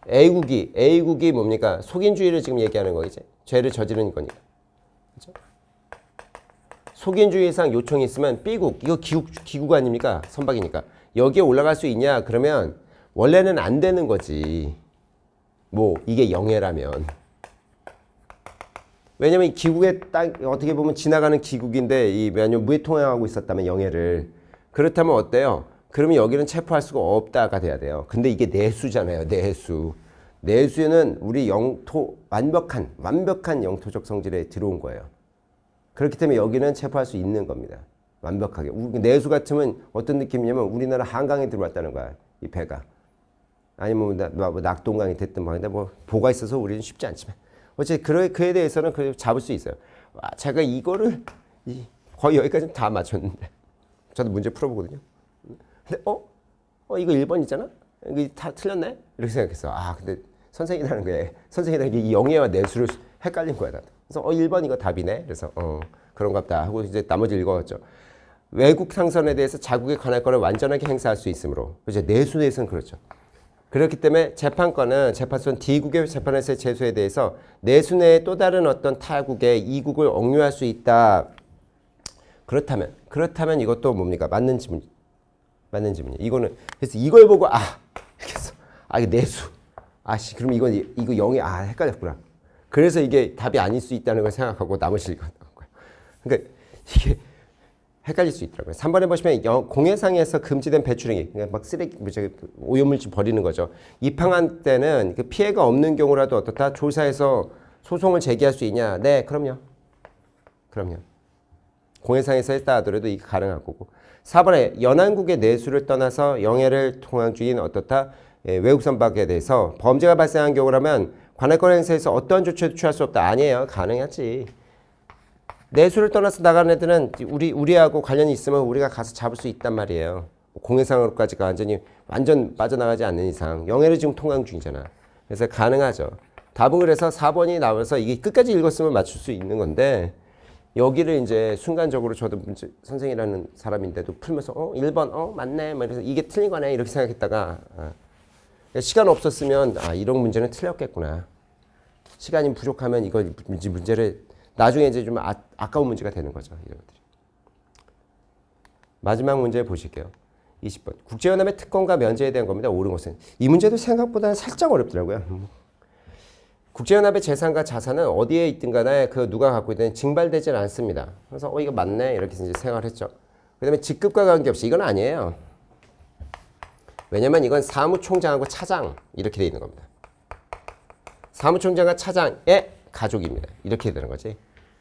A국이 뭡니까? 속인주의를 지금 얘기하는 거겠지. 죄를 저지른 거니까. 그렇죠? 속인주의상 요청이 있으면 B국, 이거 기국 아닙니까? 선박이니까. 여기에 올라갈 수 있냐? 그러면 원래는 안 되는 거지. 뭐 이게 영해라면. 왜냐면 이 기국에 딱 어떻게 보면 지나가는 기국인데 왜냐면 무해 통행하고 있었다면 영해를. 그렇다면 어때요? 그러면 여기는 체포할 수가 없다가 돼야 돼요. 근데 이게 내수잖아요. 내수. 내수는 우리 영토 완벽한 영토적 성질에 들어온 거예요. 그렇기 때문에 여기는 체포할 수 있는 겁니다. 완벽하게. 내수 같으면 어떤 느낌이냐면 우리나라 한강에 들어왔다는 거야. 이 배가. 아니면 뭐 낙동강이 됐든 뭐인데 뭐 보가 있어서 우리는 쉽지 않지만 어쨌든 그에 대해서는 잡을 수 있어요. 제가 이거를 거의 여기까지 다 맞췄는데 저도 문제 풀어보거든요. 근데 이거 1번이잖아? 이거 다 틀렸네? 이렇게 생각했어. 근데 선생이라는 게 선생이라는 게 이 영예와 내수를 헷갈린 거야. 나도. 그래서 1번 이거 답이네. 그래서 그런갑다 하고 이제 나머지 읽어왔죠. 외국 상선에 대해서 자국의 관할권을 완전하게 행사할 수 있으므로 이제 내수에서는 그렇죠. 그렇기 때문에 재판권은 재판소는 D국의 재판에서의 제소에 대해서 내수 내의 또 다른 어떤 타국의 이국을 억류할 수 있다. 그렇다면 이것도 뭡니까? 맞는 지문이에요. 이거는 그래서 이걸 보고 이렇게 해서 이게 내수. 그럼 이거 0이 헷갈렸구나. 그래서 이게 답이 아닐 수 있다는 걸 생각하고 나머지 읽어놓은 거예요. 그러니까 이게 헷갈릴 수 있더라고요. 3번에 보시면 공해상에서 금지된 배출행위, 그러니까 막 쓰레기, 오염물질 버리는 거죠. 입항한 때는 그 피해가 없는 경우라도 어떻다? 조사해서 소송을 제기할 수 있냐? 네, 그럼요. 공해상에서 했다 하더라도 이게 가능할 거고. 4번에 연안국의 내수를 떠나서 영해를 통한 주인 어떻다? 외국 선박에 대해서 범죄가 발생한 경우라면 관할권 행사에서 어떤 조치도 취할 수 없다. 아니에요. 가능하지. 내수를 떠나서 나가는 애들은 우리하고 관련이 있으면 우리가 가서 잡을 수 있단 말이에요. 공해상으로까지가 완전 빠져나가지 않는 이상 영해를 지금 통행 중이잖아. 그래서 가능하죠. 답은 그래서 4번이 나와서 이게 끝까지 읽었으면 맞출 수 있는 건데 여기를 이제 순간적으로 저도 문제 선생이라는 사람인데도 풀면서 1번 맞네 막 이래서 이게 틀린 거네 이렇게 생각했다가 시간 없었으면 이런 문제는 틀렸겠구나. 시간이 부족하면 이거 문제를 나중에 이제 좀 아까운 문제가 되는 거죠. 이것들이. 마지막 문제 보실게요. 20번. 국제연합의 특권과 면제에 대한 겁니다. 옳은 것은. 이 문제도 생각보다는 살짝 어렵더라고요. 국제연합의 재산과 자산은 어디에 있든 간에 그 누가 갖고 있든 징발되질 않습니다. 그래서 이거 맞네 이렇게 이제 생각을 했죠. 그 다음에 직급과 관계없이 이건 아니에요. 왜냐면 이건 사무총장하고 차장 이렇게 돼 있는 겁니다. 사무총장과 차장의 가족입니다. 이렇게 되는 거지.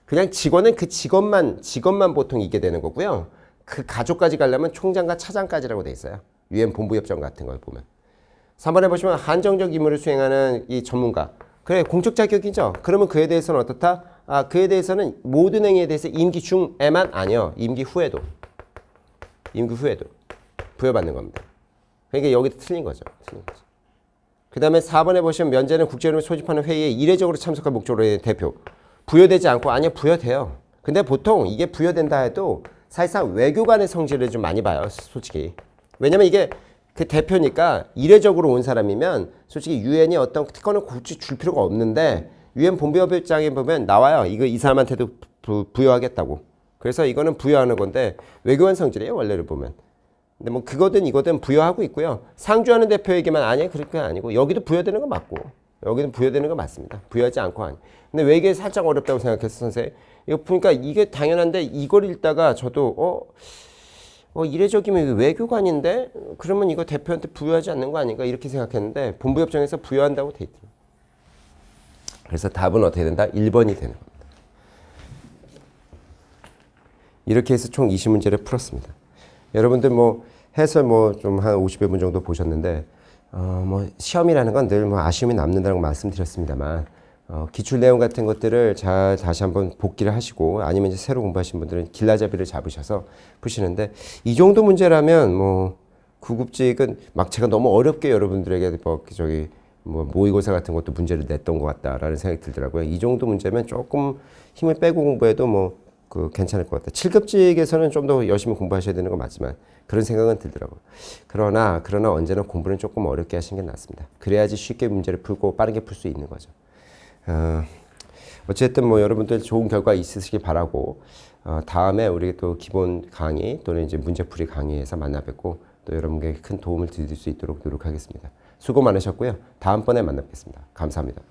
그냥 직원은 그 직원만 보통 있게 되는 거고요. 그 가족까지 가려면 총장과 차장까지라고 돼 있어요. 유엔 본부협정 같은 걸 보면. 3번에 보시면 한정적 임무를 수행하는 이 전문가. 그래 공적 자격이죠. 그러면 그에 대해서는 어떻다? 그에 대해서는 모든 행위에 대해서 임기 중에만 아니요. 임기 후에도 부여받는 겁니다. 그러니까 여기도 틀린 거죠. 그 다음에 4번에 보시면 면제는 국제연합을 소집하는 회의에 이례적으로 참석할 목적으로의 대표. 부여되지 않고 아니요 부여돼요. 근데 보통 이게 부여된다 해도 사실상 외교관의 성질을 좀 많이 봐요. 솔직히. 왜냐면 이게 그 대표니까 이례적으로 온 사람이면 솔직히 유엔이 어떤 특권을 굳이 줄 필요가 없는데 유엔 본부협정에 보면 나와요. 이 사람한테도 부여하겠다고. 그래서 이거는 부여하는 건데 외교관 성질이에요. 원래를 보면. 근데 뭐 그거든 이거든 부여하고 있고요. 상주하는 대표에게만 아니에요. 그렇게 아니고 여기도 부여되는 거 맞고 여기는 부여되는 거 맞습니다. 부여하지 않고 아니. 근데 왜 이게 살짝 어렵다고 생각했어 선생님? 이거 보니까 이게 당연한데 이걸 읽다가 저도 이례적이면 외교관인데 그러면 이거 대표한테 부여하지 않는 거 아닌가 이렇게 생각했는데 본부협정에서 부여한다고 돼 있더라고요. 그래서 답은 어떻게 된다? 1번이 되는 겁니다. 이렇게 해서 총 20문제를 풀었습니다. 여러분들 해설 좀 한 50여 분 정도 보셨는데 시험이라는 건 늘 아쉬움이 남는다고 말씀드렸습니다만 기출 내용 같은 것들을 잘 다시 한번 복기를 하시고 아니면 이제 새로 공부하신 분들은 길라잡이를 잡으셔서 푸시는데 이 정도 문제라면 구급직은 막 제가 너무 어렵게 여러분들에게 모의고사 같은 것도 문제를 냈던 것 같다라는 생각이 들더라고요. 이 정도 문제면 조금 힘을 빼고 공부해도 괜찮을 것 같다. 7급직에서는 좀 더 열심히 공부하셔야 되는 건 맞지만 그런 생각은 들더라고요. 그러나 언제나 공부는 조금 어렵게 하시는 게 낫습니다. 그래야지 쉽게 문제를 풀고 빠르게 풀 수 있는 거죠. 어쨌든 여러분들 좋은 결과 있으시길 바라고 다음에 우리 또 기본 강의 또는 이제 문제풀이 강의에서 만나 뵙고 또 여러분께 큰 도움을 드릴 수 있도록 노력하겠습니다. 수고 많으셨고요. 다음번에 만나 뵙겠습니다. 감사합니다.